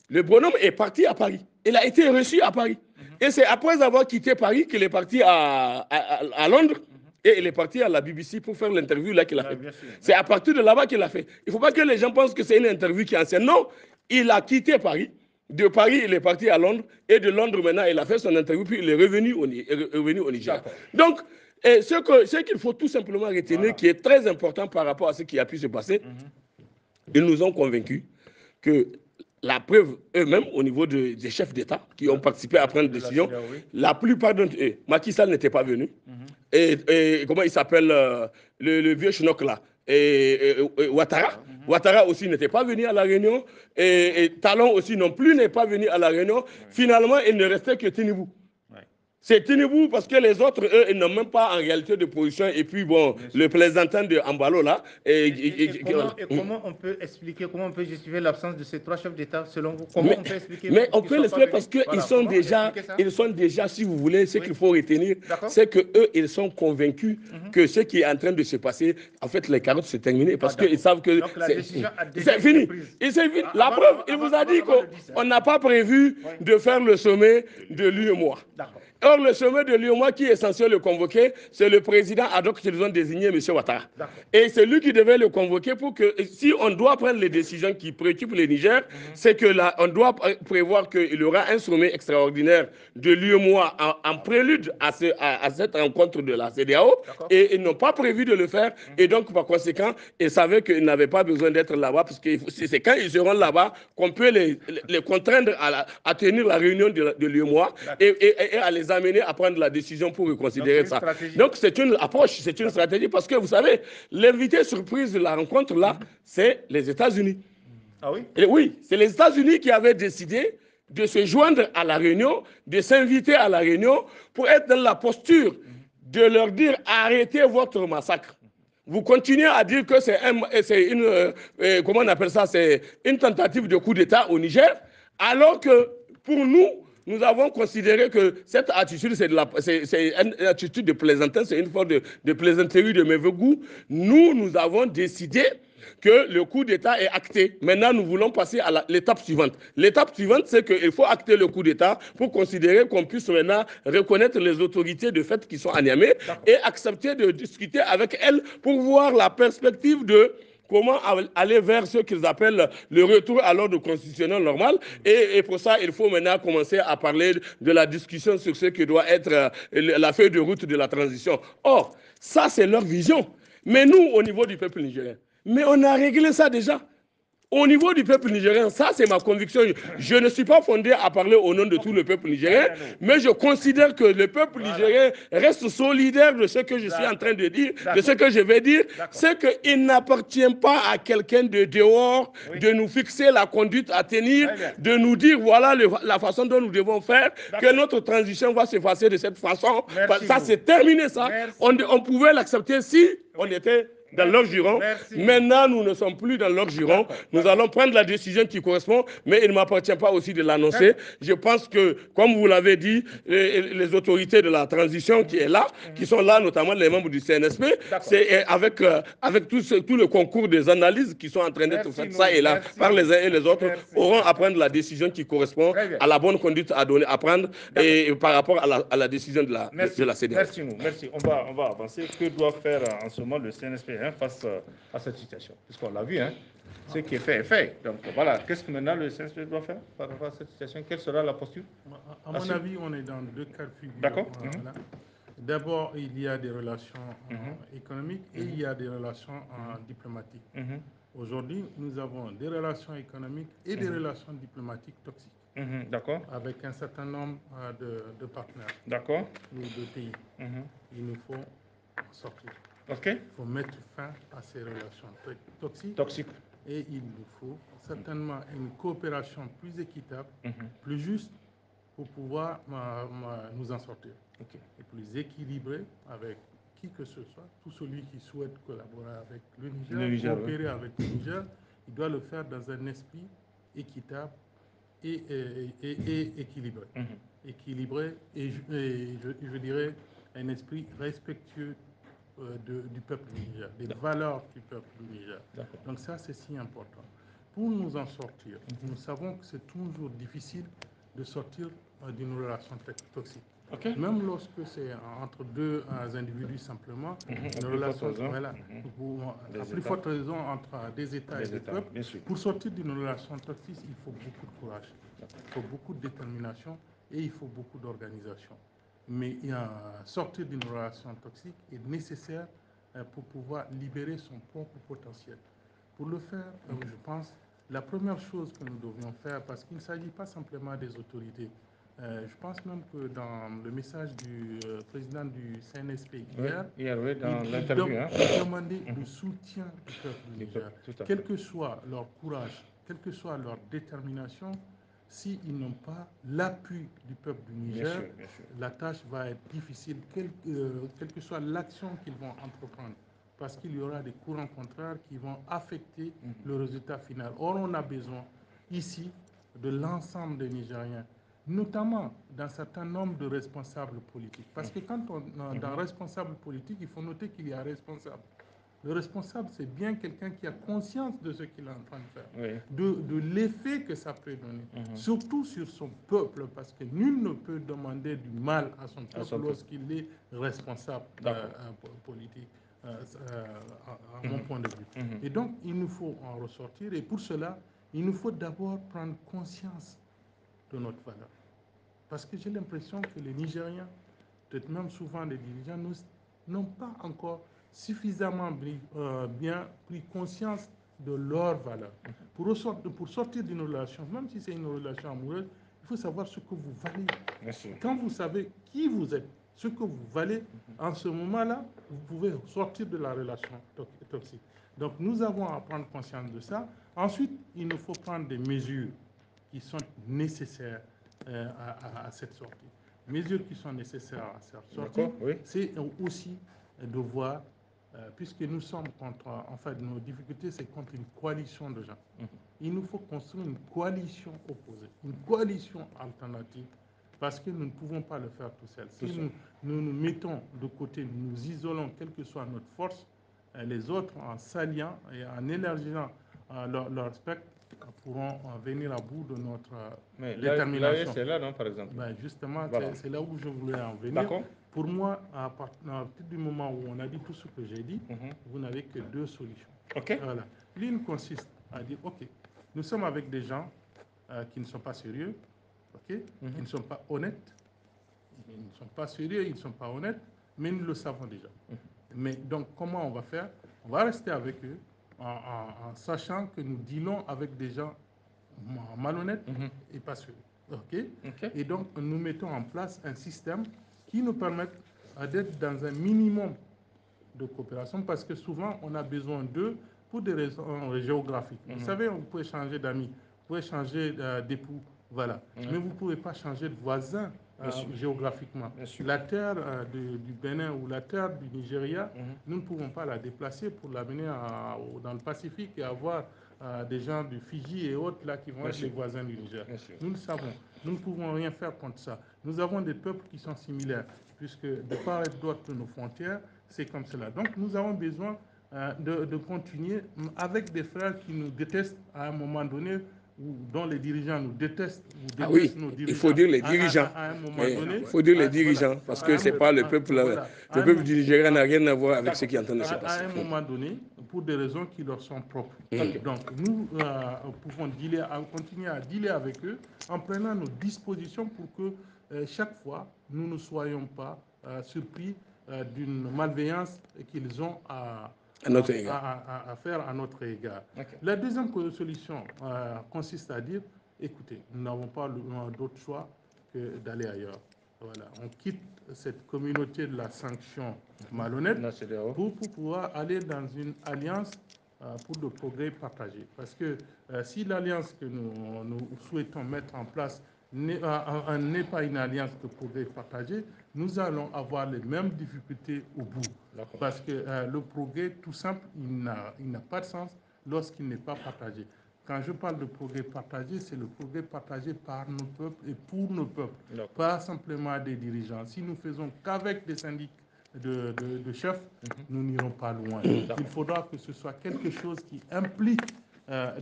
le bonhomme est parti à Paris. Il a été reçu à Paris. Et c'est après avoir quitté Paris qu'il est parti à Londres. Et il est parti à la BBC pour faire l'interview là qu'il a fait. C'est à partir de là-bas qu'il a fait. Il ne faut pas que les gens pensent que c'est une interview qui est ancienne. Non, il a quitté Paris. De Paris, il est parti à Londres. Et de Londres, maintenant, il a fait son interview. Puis il est revenu au Niger. Donc, ce qu'il faut tout simplement retenir, qui est très important par rapport à ce qui a pu se passer, ils nous ont convaincus que la preuve, eux-mêmes, au niveau des chefs d'État qui ont participé à prendre des décisions, la plupart d'entre eux, Macky Sall n'était pas venu. Et comment il s'appelle, le vieux schnock là, Ouattara. Ouattara aussi n'était pas venu à la réunion. Et Talon aussi non plus n'est pas venu à la réunion. Finalement, il ne restait que Tinubu. C'est Tinubu parce que les autres, eux, ils n'ont même pas en réalité de position. Et puis, bon, le plaisantin de Ambalo, là. Comment on peut expliquer, comment on peut justifier l'absence de ces trois chefs d'État, selon vous? Comment on peut expliquer? Mais on peut l'expliquer parce qu'ils sont déjà, si vous voulez, ce qu'il faut retenir, c'est qu'eux, ils sont convaincus que ce qui est en train de se passer, en fait, les carottes, c'est terminé. Parce qu'ils savent que c'est fini. La preuve, il vous a dit qu'on n'a pas prévu de faire le sommet de l'UEMOA. Or, le sommet de l'UEMOA qui est censé le convoquer, c'est le président ad hoc qu'ils ont désigné, M. Ouattara. Et c'est lui qui devait le convoquer pour que, si on doit prendre les décisions qui préoccupent le Niger, c'est que là, on doit prévoir qu'il y aura un sommet extraordinaire de l'UEMOA en prélude à cette rencontre de la CEDEAO. Et ils n'ont pas prévu de le faire. Et donc, par conséquent, ils savaient qu'ils n'avaient pas besoin d'être là-bas, parce que c'est quand ils seront là-bas qu'on peut les contraindre à tenir la réunion de l'UEMOA et à les amener à prendre la décision pour reconsidérer ça. Donc c'est une approche, c'est une stratégie, parce que vous savez, l'invité surprise de la rencontre là, c'est les États-Unis. Ah oui? Et oui, c'est les États-Unis qui avaient décidé de se joindre à la réunion, de s'inviter à la réunion pour être dans la posture de leur dire arrêtez votre massacre. Vous continuez à dire que c'est comment on appelle ça, c'est une tentative de coup d'État au Niger, alors que pour nous avons considéré que cette attitude, c'est une attitude de plaisantin, c'est une forme de plaisanterie de mauvais goût. Nous avons décidé que le coup d'État est acté. Maintenant, nous voulons passer à l'étape suivante. L'étape suivante, c'est qu'il faut acter le coup d'État pour considérer qu'on puisse maintenant reconnaître les autorités de fait qui sont à Niamey et accepter de discuter avec elles pour voir la perspective de comment aller vers ce qu'ils appellent le retour à l'ordre constitutionnel normal. Et pour ça, il faut maintenant commencer à parler de la discussion sur ce que doit être la feuille de route de la transition. Or, ça, c'est leur vision. Mais nous, au niveau du peuple nigérien, mais on a réglé ça déjà. Au niveau du peuple nigérien, ça c'est ma conviction. Je ne suis pas fondé à parler au nom de tout le peuple nigérien, mais je considère que le peuple nigérien reste solidaire de ce que je suis en train de dire, de ce que je vais dire. C'est qu'il n'appartient pas à quelqu'un de dehors de nous fixer la conduite à tenir, de nous dire voilà la façon dont nous devons faire, que notre transition va se passer de cette façon. Ça c'est terminé ça. On pouvait l'accepter si on était dans leur giron. Maintenant, nous ne sommes plus dans leur giron. Nous allons prendre la décision qui correspond, mais il ne m'appartient pas aussi de l'annoncer. Je pense que, comme vous l'avez dit, les autorités de la transition qui est là, qui sont là, notamment les membres du CNSP, c'est avec tout le concours des analyses qui sont en train d'être faites, ça et là, par les uns et les autres, auront à prendre la décision qui correspond à la bonne conduite à prendre et par rapport à la décision de la CEDEAO. Merci. On va avancer. Que doit faire en ce moment le CNSP face à cette situation? Puisqu'on l'a vu, ce qui est fait est fait. Donc voilà, qu'est-ce que maintenant le CNSP doit faire par rapport à cette situation? Quelle sera la posture? À mon avis, on est dans deux cas de figure. D'accord. D'abord, il y a des relations économiques et il y a des relations diplomatiques. Aujourd'hui, nous avons des relations économiques et des relations diplomatiques toxiques. D'accord. Avec un certain nombre de partenaires. D'accord. Ou de pays. Il nous faut en sortir. OK. Il faut mettre fin à ces relations toxiques. Et il nous faut certainement une coopération plus équitable, plus juste, pour pouvoir nous en sortir. Et plus équilibrée avec qui que ce soit. Tout celui qui souhaite collaborer avec le Niger, coopérer avec le Niger, il doit le faire dans un esprit équitable et équilibré. Équilibré et je dirais un esprit respectueux du peuple du Niger, des valeurs du peuple du Niger. Donc ça, c'est si important. Pour nous en sortir, nous savons que c'est toujours difficile de sortir d'une relation toxique. Même lorsque c'est entre deux individus simplement, une relation, voilà, à plus forte raison entre des États et des peuples. Pour sortir d'une relation toxique, il faut beaucoup de courage, il faut beaucoup de détermination et il faut beaucoup d'organisation. Mais sortir d'une relation toxique est nécessaire pour pouvoir libérer son propre potentiel. Pour le faire, je pense, la première chose que nous devrions faire, parce qu'il ne s'agit pas simplement des autorités, je pense même que dans le message du président du CNSP hier, il demandait le soutien du peuple du Niger. Quel que soit leur courage, quelle que soit leur détermination, s'ils n'ont pas l'appui du peuple du Niger, la tâche va être difficile, quelle que soit l'action qu'ils vont entreprendre, parce qu'il y aura des courants contraires qui vont affecter le résultat final. Or, on a besoin ici de l'ensemble des Nigériens, notamment d'un certain nombre de responsables politiques. Parce que quand on est dans responsable politique, il faut noter qu'il y a un responsable. Le responsable, c'est bien quelqu'un qui a conscience de ce qu'il est en train de faire, de l'effet que ça peut donner, surtout sur son peuple, parce que nul ne peut demander du mal à son peuple lorsqu'il est responsable politique, à mon point de vue. Et donc, il nous faut en ressortir, et pour cela, il nous faut d'abord prendre conscience de notre valeur. Parce que j'ai l'impression que les Nigériens, peut-être même souvent les dirigeants, n'ont pas encore suffisamment bien pris conscience de leur valeur. Pour sortir d'une relation, même si c'est une relation amoureuse, il faut savoir ce que vous valez. Quand vous savez qui vous êtes, ce que vous valez, en ce moment-là, vous pouvez sortir de la relation toxique. Donc nous avons à prendre conscience de ça. Ensuite, il nous faut prendre des mesures qui sont nécessaires à cette sortie. Mesures qui sont nécessaires à cette sortie, c'est aussi de voir, puisque nous sommes contre, en fait, nos difficultés, c'est contre une coalition de gens. Il nous faut construire une coalition opposée, une coalition alternative, parce que nous ne pouvons pas le faire tout seuls. Si nous mettons de côté, nous isolons, quelle que soit notre force, les autres, en s'alliant et en élargissant leur spectre, pourront venir à bout de notre détermination. C'est là, non, par exemple. Justement, c'est là où je voulais en venir. Pour moi, à partir du moment où on a dit tout ce que j'ai dit, vous n'avez que deux solutions. Voilà. L'une consiste à dire, OK, nous sommes avec des gens qui ne sont pas sérieux, qui ne sont pas honnêtes, ils ne sont pas sérieux, ils ne sont pas honnêtes, mais nous le savons déjà. Mais donc, comment on va faire? On va rester avec eux en sachant que nous dealons avec des gens malhonnêtes et pas sérieux. Et donc, nous mettons en place un système qui nous permet d'être dans un minimum de coopération, parce que souvent, on a besoin d'eux pour des raisons géographiques. Vous savez, vous pouvez changer d'amis, vous pouvez changer d'époux, voilà. Mais vous ne pouvez pas changer de voisin géographiquement. La terre du Bénin ou la terre du Nigeria, nous ne pouvons pas la déplacer pour l'amener dans le Pacifique et avoir des gens du Fidji et autres là qui vont être les voisins du Niger. Nous le savons. Nous ne pouvons rien faire contre ça. Nous avons des peuples qui sont similaires, puisque de part et d'autre de nos frontières, c'est comme cela. Donc nous avons besoin de continuer avec des frères qui nous détestent à un moment donné, ou dont les dirigeants nous détestent. Nos dirigeants, il faut dire les dirigeants. À un moment donné, il faut dire les dirigeants, parce que ce n'est pas le peuple. Le peuple du Nigeria n'a rien à voir avec ce qui est en train de se passer. À un moment donné, pour des raisons qui leur sont propres. Donc nous pouvons continuer à dealer avec eux en prenant nos dispositions pour que chaque fois, nous ne soyons pas surpris d'une malveillance qu'ils ont à faire à notre égard. Okay. La deuxième solution consiste à dire, écoutez, nous n'avons pas d'autre choix que d'aller ailleurs. Voilà, on quitte cette communauté de la sanction malhonnête pour pouvoir aller dans une alliance pour le progrès partagé. Parce que si l'alliance que nous souhaitons mettre en place n'est pas une alliance de progrès partagé, nous allons avoir les mêmes difficultés au bout. Parce que le progrès, tout simple, il n'a pas de sens lorsqu'il n'est pas partagé. Quand je parle de progrès partagé, c'est le progrès partagé par nos peuples et pour nos peuples, pas simplement des dirigeants. Si nous faisons qu'avec des syndics de chefs, nous n'irons pas loin. Il faudra que ce soit quelque chose qui implique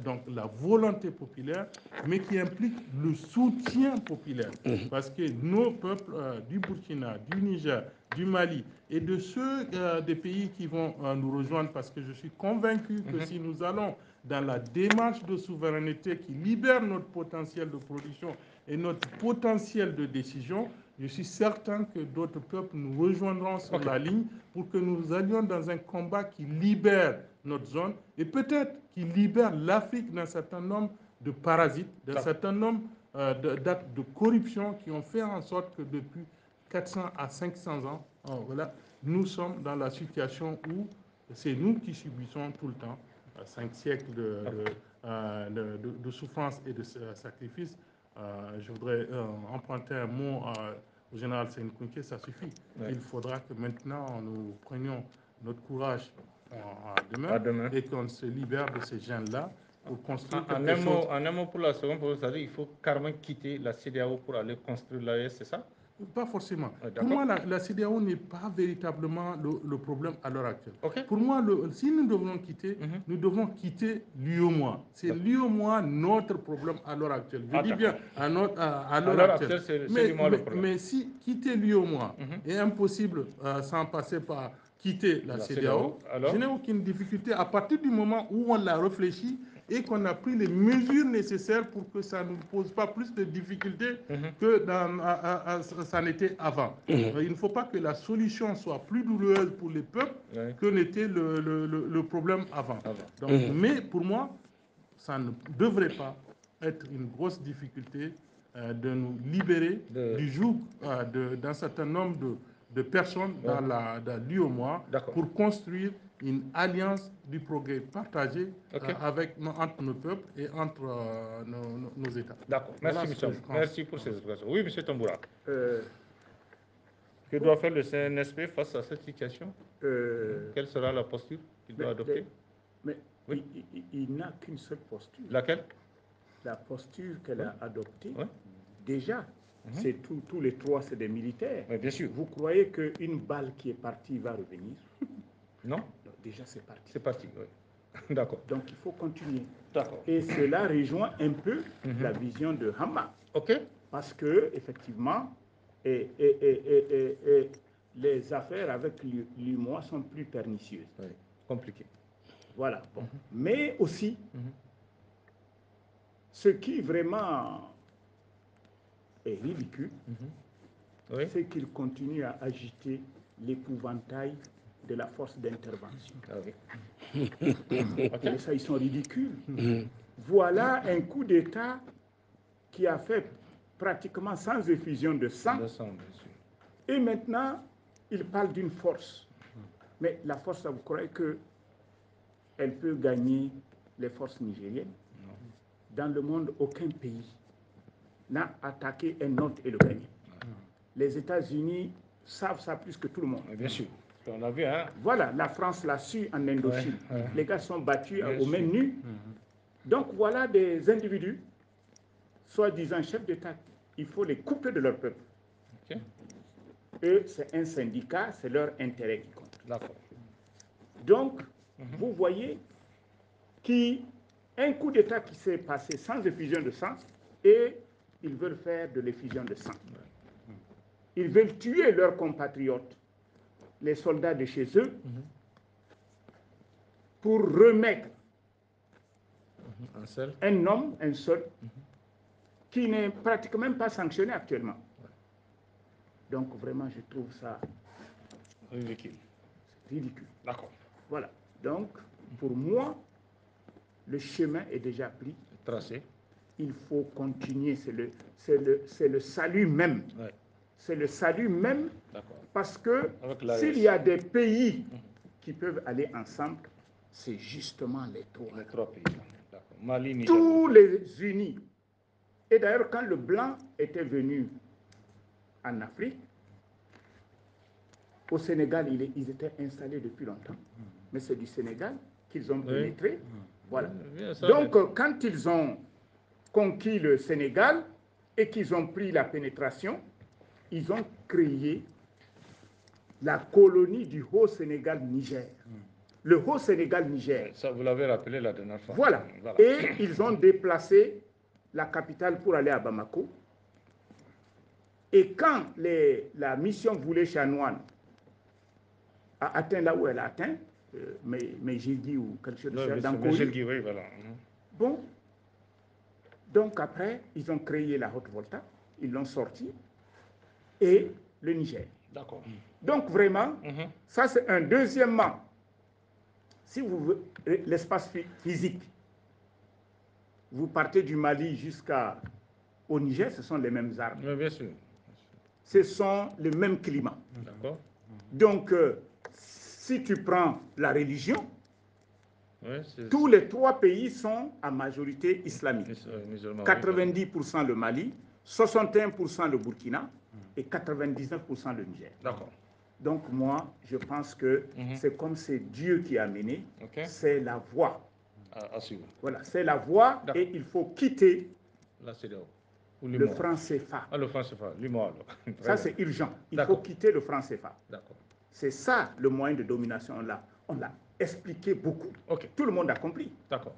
donc la volonté populaire, mais qui implique le soutien populaire. Parce que nos peuples du Burkina, du Niger, du Mali et de ceux des pays qui vont nous rejoindre, parce que je suis convaincu que si nous allons dans la démarche de souveraineté qui libère notre potentiel de production et notre potentiel de décision, je suis certain que d'autres peuples nous rejoindront sur la ligne pour que nous allions dans un combat qui libère notre zone et peut-être qui libère l'Afrique d'un certain nombre de parasites, d'un certain nombre d'actes de corruption qui ont fait en sorte que depuis 400 à 500 ans, voilà, nous sommes dans la situation où c'est nous qui subissons tout le temps 5 siècles de souffrance et de sacrifice. Je voudrais emprunter un mot au général Sénikounké, ça suffit. Ouais. Il faudra que maintenant nous prenions notre courage à demain et qu'on se libère de ces gènes-là pour construire quelque chose. En un mot pour la seconde, c'est-à-dire il faut carrément quitter la CEDEAO pour aller construire l'AES, c'est ça? Pas forcément. Pour moi, la CEDEAO n'est pas véritablement le problème à l'heure actuelle. Pour moi, si nous devons quitter, nous devons quitter l'UEMOA. C'est l'UEMOA notre problème à l'heure actuelle. Je dis bien à l'heure actuelle. Mais si quitter l'UEMOA est impossible sans passer par quitter la CEDEAO, je n'ai aucune difficulté à partir du moment où on l'a réfléchi et qu'on a pris les mesures nécessaires pour que ça ne nous pose pas plus de difficultés que ça n'était avant. Il ne faut pas que la solution soit plus douloureuse pour les peuples que n'était le problème avant. Donc, mais pour moi, ça ne devrait pas être une grosse difficulté de nous libérer du joug d'un certain nombre de personnes dans l'UEMOA pour construire une alliance du progrès partagé entre nos peuples et entre nos États. D'accord. Merci, monsieur. Merci pour ces explications. Oui, monsieur Tamboura. Que doit faire le CNSP face à cette situation? Quelle sera la posture qu'il doit adopter? Mais il n'a qu'une seule posture. Laquelle? La posture qu'elle a adoptée, déjà, c'est tous les trois, c'est des militaires. Oui, bien sûr. Vous croyez qu'une balle qui est partie va revenir? Non. Déjà, c'est parti. C'est parti, oui. D'accord. Donc, il faut continuer. D'accord. Et cela rejoint un peu la vision de Hama. OK. Parce que, effectivement, les affaires avec l'UEMOA sont plus pernicieuses. Oui, compliqué. Voilà. Bon. Mais aussi, ce qui vraiment est ridicule, c'est qu'il continue à agiter l'épouvantail de la force d'intervention. Ah oui. Et ça, ils sont ridicules. Voilà un coup d'État qui a fait pratiquement sans effusion de sang. Et maintenant, il parle d'une force. Mais la force, vous croyez qu'elle peut gagner les forces nigériennes? Non. Dans le monde, aucun pays n'a attaqué un autre et le gagné. Les États-Unis savent ça plus que tout le monde. Bien sûr. On l'a vu, hein? Voilà, la France l'a su en Indochine. Les gars sont battus aux mains nues. Donc voilà des individus, soi-disant chefs d'État, il faut les couper de leur peuple. Eux, c'est un syndicat, c'est leur intérêt qui compte. Donc, vous voyez qu'un coup d'État qui s'est passé sans effusion de sang, et ils veulent faire de l'effusion de sang. Ils veulent tuer leurs compatriotes, les soldats de chez eux, pour remettre un homme, un seul, qui n'est pratiquement même pas sanctionné actuellement. Donc vraiment, je trouve ça ridicule. ridicule. D'accord. Voilà. Donc, pour moi, le chemin est déjà pris. Tracé. Il faut continuer. C'est le salut même. Ouais. C'est le salut même. Parce que s'il y a des pays qui peuvent aller ensemble, c'est justement les trois. Les trois pays. D'accord. Mali, Niger. Tous les unis. Et d'ailleurs, quand le blanc était venu en Afrique, au Sénégal, ils étaient installés depuis longtemps. Mais c'est du Sénégal qu'ils ont pénétré. Voilà. Donc, quand ils ont conquis le Sénégal et qu'ils ont pris la pénétration, ils ont créé la colonie du Haut-Sénégal-Niger. Le Haut-Sénégal-Niger. Ça, vous l'avez rappelé la dernière fois. Voilà. Et ils ont déplacé la capitale pour aller à Bamako. Et quand la mission Voulé Chanoine a atteint là où elle a atteint, mais j'ai dit ou quelque chose de ça, dans Kori. Oui, voilà. Bon. Donc après, ils ont créé la Haute-Volta, ils l'ont sorti, et le Niger. D'accord. Donc vraiment, ça c'est un. Deuxièmement, si vous voulez l'espace physique, vous partez du Mali jusqu'au Niger, ce sont les mêmes arbres. Oui, bien sûr. Ce sont les mêmes climats. D'accord. Donc, si tu prends la religion, oui, tous les trois pays sont à majorité islamique. 90% le Mali, 61% le Burkina et 99% le Niger. D'accord. Donc moi, je pense que c'est comme c'est Dieu qui a mené, c'est la voie. À suivre. Voilà, c'est la voie et il faut quitter la CEDEAO. Le franc CFA. Ah, le franc CFA, l'UMOA. Ça, c'est urgent. Il faut quitter le franc CFA. D'accord. C'est ça le moyen de domination. On l'a expliqué beaucoup. Tout le monde a compris. D'accord.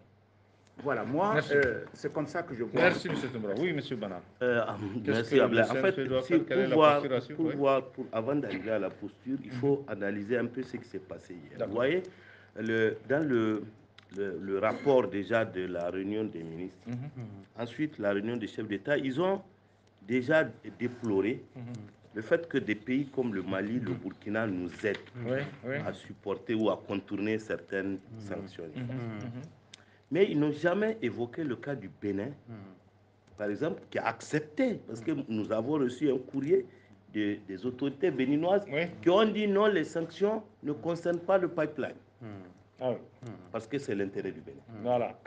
Voilà, moi, c'est comme ça que je vois. Merci, M. Toumbra. Oui, M. Bana. Merci, Ablaï. En fait, pour voir, avant d'arriver à la posture, il faut analyser un peu ce qui s'est passé hier. Vous voyez, dans le rapport déjà de la réunion des ministres, ensuite la réunion des chefs d'État, ils ont déjà déploré le fait que des pays comme le Mali, le Burkina nous aident à supporter ou à contourner certaines sanctions. Mais ils n'ont jamais évoqué le cas du Bénin, par exemple, qui a accepté, parce que nous avons reçu un courrier des autorités béninoises qui ont dit non, les sanctions ne concernent pas le pipeline. Parce que c'est l'intérêt du Bénin. Voilà.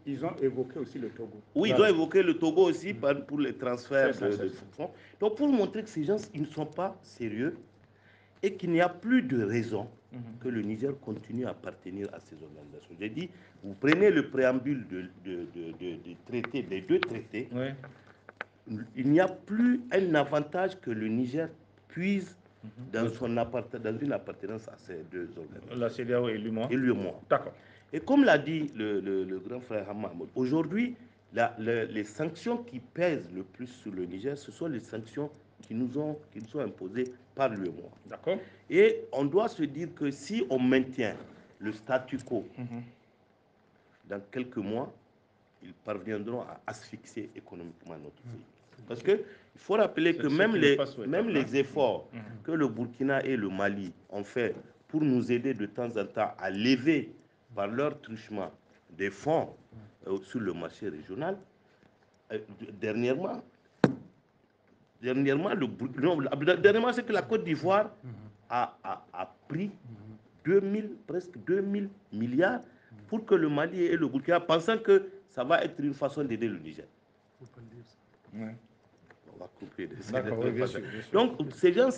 Ils ont évoqué aussi le Togo. Oui, ils ont évoqué le Togo aussi pour les transferts de fonds. Donc, pour montrer que ces gens, ils ne sont pas sérieux et qu'il n'y a plus de raison que le Niger continue à appartenir à ces organisations. J'ai dit, vous prenez le préambule des traités, des deux traités, il n'y a plus un avantage que le Niger puise dans une appartenance à ces deux organisations. La CEDEAO et l'UMOA. Et l'UMOA. D'accord. Et comme l'a dit le grand frère Hamamoud, aujourd'hui, les sanctions qui pèsent le plus sur le Niger, ce sont les sanctions qui nous sont imposées par l'UMOA. D'accord. Et on doit se dire que si on maintient le statu quo, dans quelques mois, ils parviendront à asphyxier économiquement notre pays. Parce qu'il faut rappeler que même les efforts que le Burkina et le Mali ont fait pour nous aider de temps en temps à lever par leur truchement des fonds sur le marché régional, dernièrement, c'est que la Côte d'Ivoire a pris presque 2000 milliards pour que le Mali et le Burkina, pensant que ça va être une façon d'aider le Niger. On va couper de bien sûr. Donc, ces gens,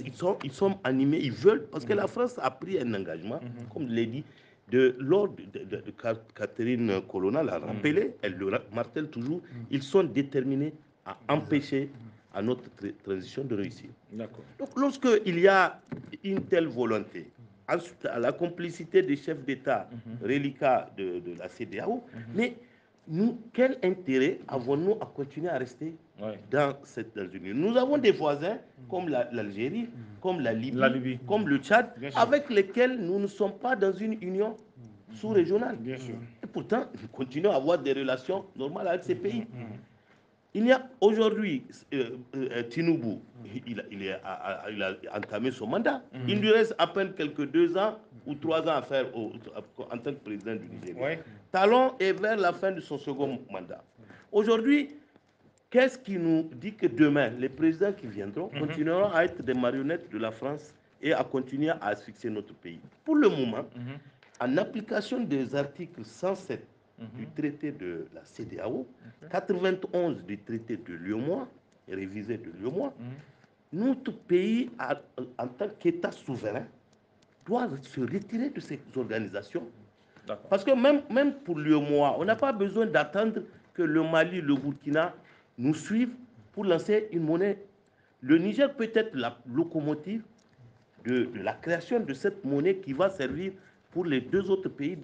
ils sont animés, ils veulent, parce que la France a pris un engagement, comme je l'ai dit, lors de Catherine Colonna l'a rappelé, elle le martèle toujours, ils sont déterminés à empêcher à notre transition de réussir. Donc, lorsqu'il y a une telle volonté, ensuite, à la complicité des chefs d'État reliquats de la CEDEAO, mais nous, quel intérêt avons-nous à continuer à rester dans cette union? Nous avons des voisins comme l'Algérie, comme la Libye, comme le Tchad, avec lesquels nous ne sommes pas dans une union sous-régionale. Et pourtant, nous continuons à avoir des relations normales avec ces pays. Il y a aujourd'hui, Tinubu, il a entamé son mandat. Il lui reste à peine quelques 2 ans ou 3 ans à faire en tant que président du Nigeria. Talon est vers la fin de son second mandat. Aujourd'hui, qu'est-ce qui nous dit que demain, les présidents qui viendront continueront à être des marionnettes de la France et à continuer à asphyxier notre pays? Pour le moment, en application des articles 107 du traité de la CEDEAO, 91 du traité de l'UEMOA, révisé de l'UEMOA, notre pays, en tant qu'État souverain, doit se retirer de ces organisations. Parce que même pour l'UEMOA, on n'a pas besoin d'attendre que le Mali, le Burkina nous suivent pour lancer une monnaie. Le Niger peut être la locomotive de la création de cette monnaie qui va servir pour les 2 autres pays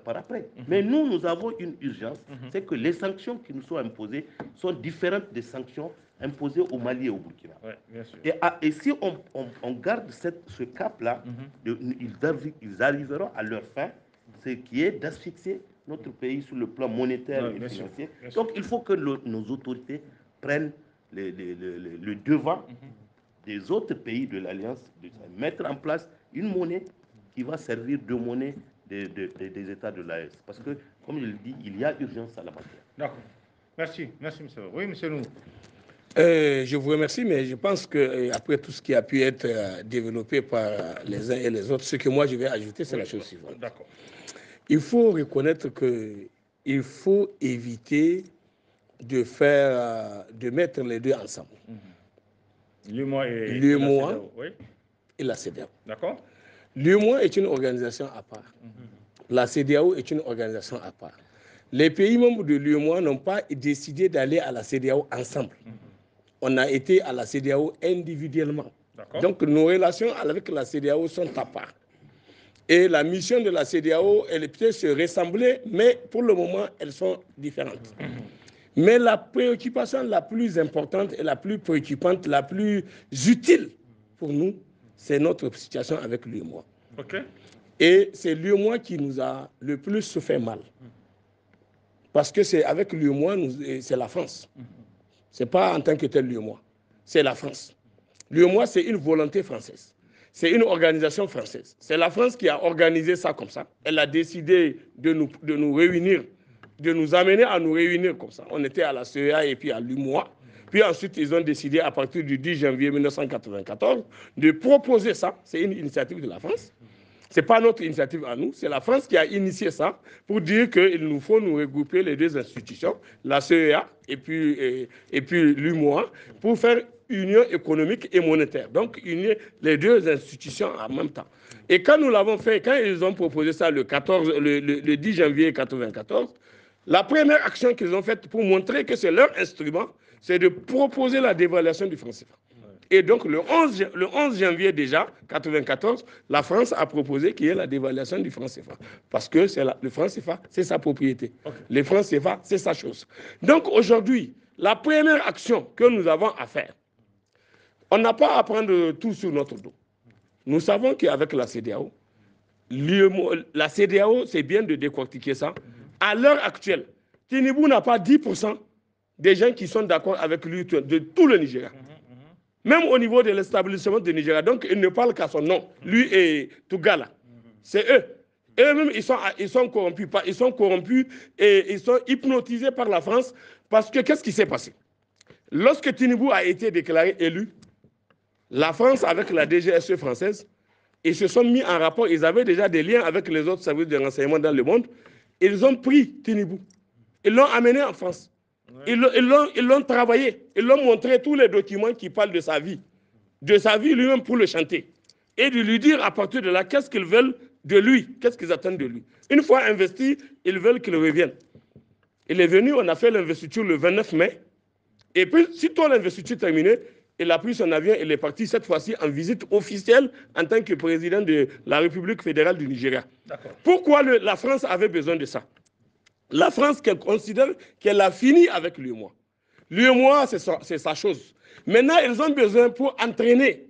par après. Mais nous avons une urgence, c'est que les sanctions qui nous sont imposées sont différentes des sanctions imposées au Mali et au Burkina. Ouais, bien sûr. Et si on garde ce cap-là, ils arriveront à leur fin, ce qui est d'asphyxier notre pays sur le plan monétaire et financier. Donc il faut que nos autorités prennent le devant des autres pays de l'Alliance, de mettre en place une monnaie qui va servir de monnaie des États de l'AES. Parce que, comme je le dis, il y a urgence à la matière. D'accord. Merci, merci, monsieur. Oui, monsieur Nou. Je vous remercie, mais je pense qu'après tout ce qui a pu être développé par les uns et les autres, ce que moi je vais ajouter, c'est la chose suivante. D'accord. Il faut reconnaître qu'il faut éviter de mettre les deux ensemble. L'UEMOA et la CEDEAO. D'accord. L'UEMOA est une organisation à part. La CEDEAO est une organisation à part. Les pays membres de l'UEMOA n'ont pas décidé d'aller à la CEDEAO ensemble. On a été à la CEDEAO individuellement. Donc nos relations avec la CEDEAO sont à part. Et la mission de la CEDEAO, elle peut se ressembler, mais pour le moment, elles sont différentes. Mais la préoccupation la plus importante et la plus préoccupante, la plus utile pour nous, c'est notre situation avec l'UEMOA. Et c'est l'UEMOA qui nous a le plus fait mal. Parce que c'est avec l'UEMOA, c'est la France. Ce n'est pas en tant que tel l'UEMOA, c'est la France. L'UEMOA, c'est une volonté française. C'est une organisation française. C'est la France qui a organisé ça comme ça. Elle a décidé de nous réunir, de nous amener à nous réunir comme ça. On était à la CEA et puis à l'UEMOA. Puis ensuite, ils ont décidé à partir du 10 janvier 1994 de proposer ça. C'est une initiative de la France. Ce n'est pas notre initiative à nous, c'est la France qui a initié ça pour dire qu'il nous faut nous regrouper les 2 institutions, la CEA et puis l'UEMOA, pour faire union économique et monétaire. Donc, unir les 2 institutions en même temps. Et quand nous l'avons fait, quand ils ont proposé ça le 10 janvier 1994, la première action qu'ils ont faite pour montrer que c'est leur instrument, c'est de proposer la dévaluation du franc CFA. Et donc, le 11 janvier déjà, 1994, la France a proposé qu'il y ait la dévaluation du franc CFA. Parce que le franc CFA, c'est sa propriété. Le franc CFA, c'est sa chose. Donc, aujourd'hui, la première action que nous avons à faire, on n'a pas à prendre tout sur notre dos. Nous savons qu'avec la CEDEAO, la CEDEAO, c'est bien de décortiquer ça. À l'heure actuelle, Tinubu n'a pas 10% des gens qui sont d'accord avec lui de tout le Nigeria. Même au niveau de l'établissement du Nigeria. Donc, il ne parle qu'à son nom. Lui et Tougala. C'est eux. Eux-mêmes, ils sont corrompus. Ils sont corrompus et ils sont hypnotisés par la France. Parce que qu'est-ce qui s'est passé? Lorsque Tinubu a été déclaré élu, la France, avec la DGSE française, ils se sont mis en rapport. Ils avaient déjà des liens avec les autres services de renseignement dans le monde. Ils ont pris Tinubu. Ils l'ont amené en France. Ils l'ont travaillé, ils l'ont montré tous les documents qui parlent de sa vie lui-même pour le chanter. Et de lui dire à partir de là, qu'est-ce qu'ils veulent de lui, qu'est-ce qu'ils attendent de lui. Une fois investi, ils veulent qu'il revienne. Il est venu, on a fait l'investiture le 29 mai. Et puis, sitôt l'investiture terminée, il a pris son avion et il est parti cette fois-ci en visite officielle en tant que président de la République fédérale du Nigeria. Pourquoi la France avait besoin de ça? La France qu'elle considère qu'elle a fini avec l'UEMOA. L'UEMOA, c'est sa chose. Maintenant, ils ont besoin pour entraîner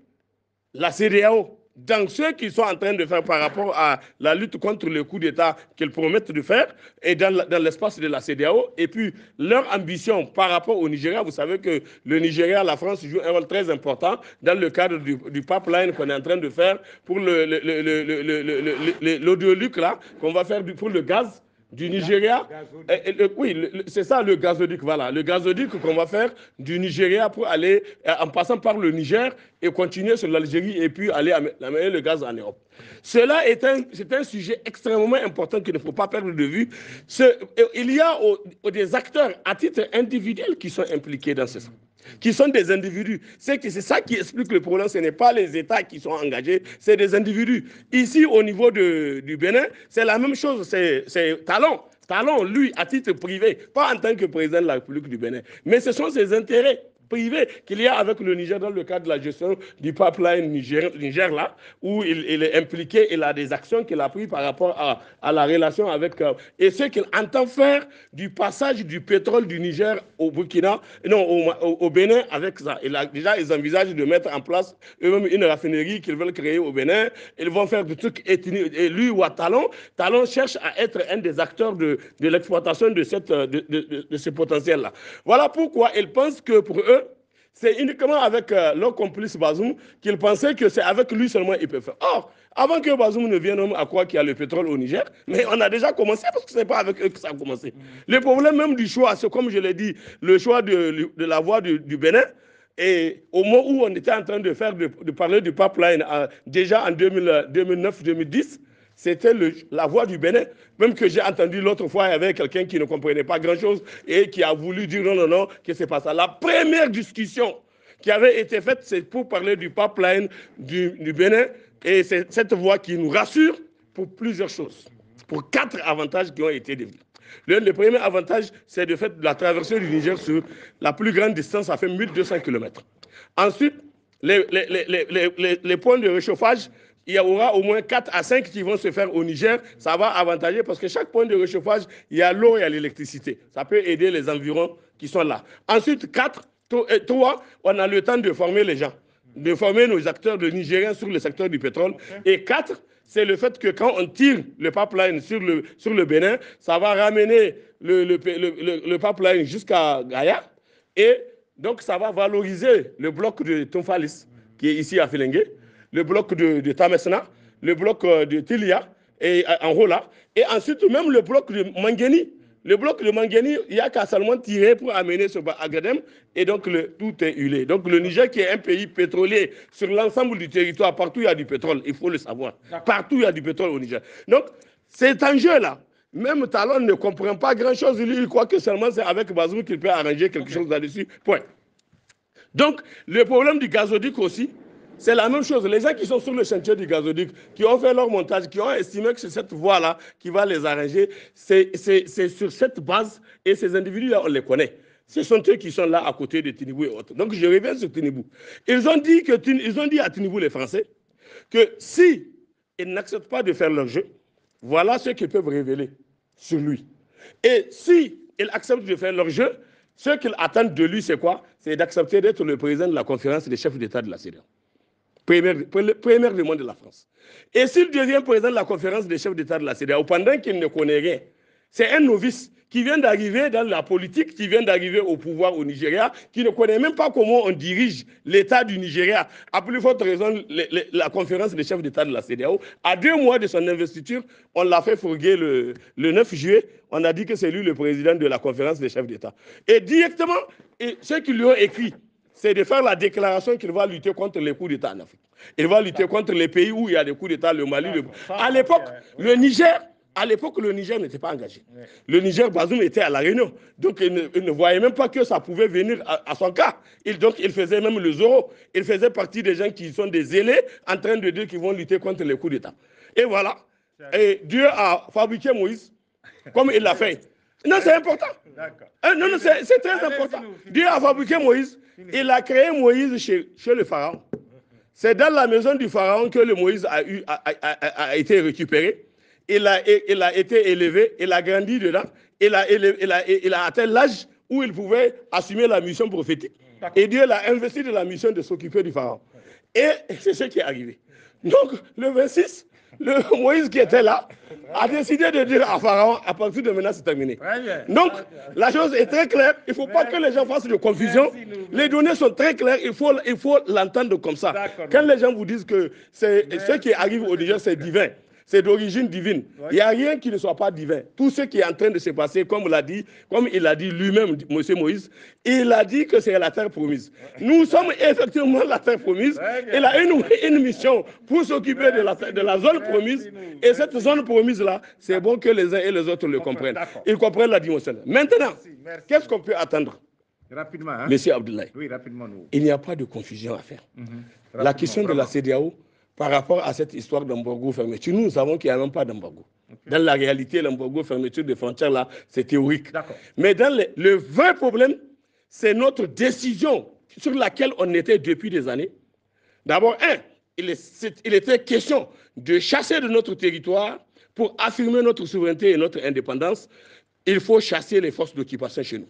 la CEDEAO dans ce qu'ils sont en train de faire par rapport à la lutte contre le coup d'État qu'ils promettent de faire et dans l'espace de la CEDEAO, et puis leur ambition par rapport au Nigeria. Vous savez que le Nigeria, la France joue un rôle très important dans le cadre du pipeline qu'on est en train de faire pour l'oléoduc là, qu'on va faire pour le gaz du Nigeria. Oui, c'est ça le gazoduc, voilà. Le gazoduc qu'on va faire du Nigeria pour aller, en passant par le Niger, et continuer sur l'Algérie et puis aller amener le gaz en Europe. Cela c'est un sujet extrêmement important qu'il ne faut pas perdre de vue. Il y a des acteurs à titre individuel qui sont impliqués dans ce sens, qui sont des individus. C'est ça qui explique le problème. Ce n'est pas les États qui sont engagés, c'est des individus. Ici, au niveau du Bénin, c'est la même chose. C'est Talon. Talon, lui, à titre privé, pas en tant que président de la République du Bénin, mais ce sont ses intérêts privés qu'il y a avec le Niger dans le cadre de la gestion du pipeline Niger là, où il est impliqué, il a des actions qu'il a prises par rapport à la relation avec... et ce qu'il entend faire du passage du pétrole du Niger au Burkina, non, au Bénin avec ça. Déjà, ils envisagent de mettre en place eux-mêmes une raffinerie qu'ils veulent créer au Bénin. Ils vont faire des trucs ethniques. Et lui ou à Talon cherche à être un des acteurs de l'exploitation de ce potentiel-là. Voilà pourquoi ils pensent que pour eux, c'est uniquement avec leur complice Bazoum qu'ils pensaient que c'est avec lui seulement ils peuvent faire. Or, avant que Bazoum ne vienne à croire qu'il y a le pétrole au Niger, mais on a déjà commencé parce que ce n'est pas avec eux que ça a commencé. Le problème même du choix, c'est comme je l'ai dit, le choix de la voie du Bénin. Et au moment où on était en train de parler du pipeline, déjà en 2009-2010, c'était la voix du Bénin. Même que j'ai entendu l'autre fois, il y avait quelqu'un qui ne comprenait pas grand-chose et qui a voulu dire non, que c'est pas ça. La première discussion qui avait été faite, c'est pour parler du pipeline du Bénin. Et c'est cette voix qui nous rassure pour plusieurs choses. Pour 4 avantages qui ont été définis. Le premier avantage, c'est de fait la traversée du Niger sur la plus grande distance, ça fait 1200 km. Ensuite, les points de réchauffage, il y aura au moins 4 à 5 qui vont se faire au Niger. Ça va avantager parce que chaque point de réchauffage, il y a l'eau et il y a l'électricité. Ça peut aider les environs qui sont là. Ensuite, 3, on a le temps de former les gens, de former nos acteurs de Nigériens sur le secteur du pétrole. Et 4, c'est le fait que quand on tire le pipeline sur le Bénin, ça va ramener le pipeline jusqu'à Gaïa. Et donc, ça va valoriser le bloc de Tonfalis, qui est ici à Filengue, le bloc de Tamesna, le bloc de Tilia et Angola, et ensuite même le bloc de Mangeni. Le bloc de Mangeni, il n'y a qu'à seulement tirer pour amener sur Agadem, et donc tout est huilé. Donc le Niger, qui est un pays pétrolier sur l'ensemble du territoire, partout il y a du pétrole, il faut le savoir. Partout il y a du pétrole au Niger. Donc cet enjeu-là, même Talon ne comprend pas grand-chose, il croit que seulement c'est avec Bazoum qu'il peut arranger quelque chose là-dessus. Point. Donc le problème du gazoduc aussi, c'est la même chose. Les gens qui sont sur le chantier du gazoduc, qui ont fait leur montage, qui ont estimé que c'est cette voie-là qui va les arranger, c'est sur cette base, et ces individus-là, on les connaît. Ce sont eux qui sont là à côté de Tinibou et autres. Donc je reviens sur Tinibou. Ils ont dit à Tinibou, les Français, que si ils n'acceptent pas de faire leur jeu, voilà ce qu'ils peuvent révéler sur lui. Et si ils acceptent de faire leur jeu, ce qu'ils attendent de lui, c'est quoi? C'est d'accepter d'être le président de la conférence des chefs d'État de la CEDEAO. Première demande de la France. Et s'il devient président de la conférence des chefs d'État de la CEDEAO, pendant qu'il ne connaît rien, c'est un novice qui vient d'arriver dans la politique, qui vient d'arriver au pouvoir au Nigeria, qui ne connaît même pas comment on dirige l'État du Nigeria. À plus forte raison, la conférence des chefs d'État de la CEDEAO, à 2 mois de son investiture, on l'a fait fourguer le 9 juillet, on a dit que c'est lui le président de la conférence des chefs d'État. Et directement, ceux qui lui ont écrit, c'est de faire la déclaration qu'il va lutter contre les coups d'État en Afrique. Il va lutter contre les pays où il y a des coups d'État, le Mali. À l'époque, le Niger n'était pas engagé. Le Niger, Bazoum était à la Réunion. Donc, il ne voyait même pas que ça pouvait venir à son cas. Donc, il faisait même le zéro. Il faisait partie des gens qui sont des zélés en train de dire qu'ils vont lutter contre les coups d'État. Et voilà. Et Dieu a fabriqué Moïse, comme il l'a fait. Non, c'est important. Non, c'est très important. Dieu a fabriqué Moïse. Il a créé Moïse chez le pharaon. C'est dans la maison du pharaon que le Moïse a été récupéré. Il a été élevé, il a grandi dedans. Il a atteint l'âge où il pouvait assumer la mission prophétique. Et Dieu l'a investi de la mission de s'occuper du Pharaon. Et c'est ce qui est arrivé. Donc, le 26, Moïse qui était là a décidé de dire à Pharaon, à partir de maintenant, c'est terminé. Donc, la chose est très claire. Il ne faut pas que les gens fassent de confusion. Les données sont très claires. Il faut l'entendre comme ça. Quand les gens vous disent que ce qui arrive au Niger, c'est divin, c'est d'origine divine. Il n'y a rien qui ne soit pas divin. Tout ce qui est en train de se passer, comme il l'a dit lui-même, M. Moïse, il a dit que c'est la terre promise. Nous sommes effectivement la terre promise. Il a une mission pour s'occuper de la zone promise. Et cette zone promise-là, c'est bon que les uns et les autres le comprennent. Ils comprennent la dimension. Maintenant, qu'est-ce qu'on peut attendre? Rapidement, hein? Monsieur Abdoulaye, oui, rapidement, nous. Il n'y a pas de confusion à faire. La question de la CEDEAO, par rapport à cette histoire d'embargo fermeture, nous savons qu'il n'y a même pas d'embargo. Dans la réalité, l'embargo fermeture des frontières, là, c'est théorique. Mais dans le vrai problème, c'est notre décision sur laquelle on était depuis des années. D'abord, il était question de chasser de notre territoire pour affirmer notre souveraineté et notre indépendance. Il faut chasser les forces d'occupation chez nous.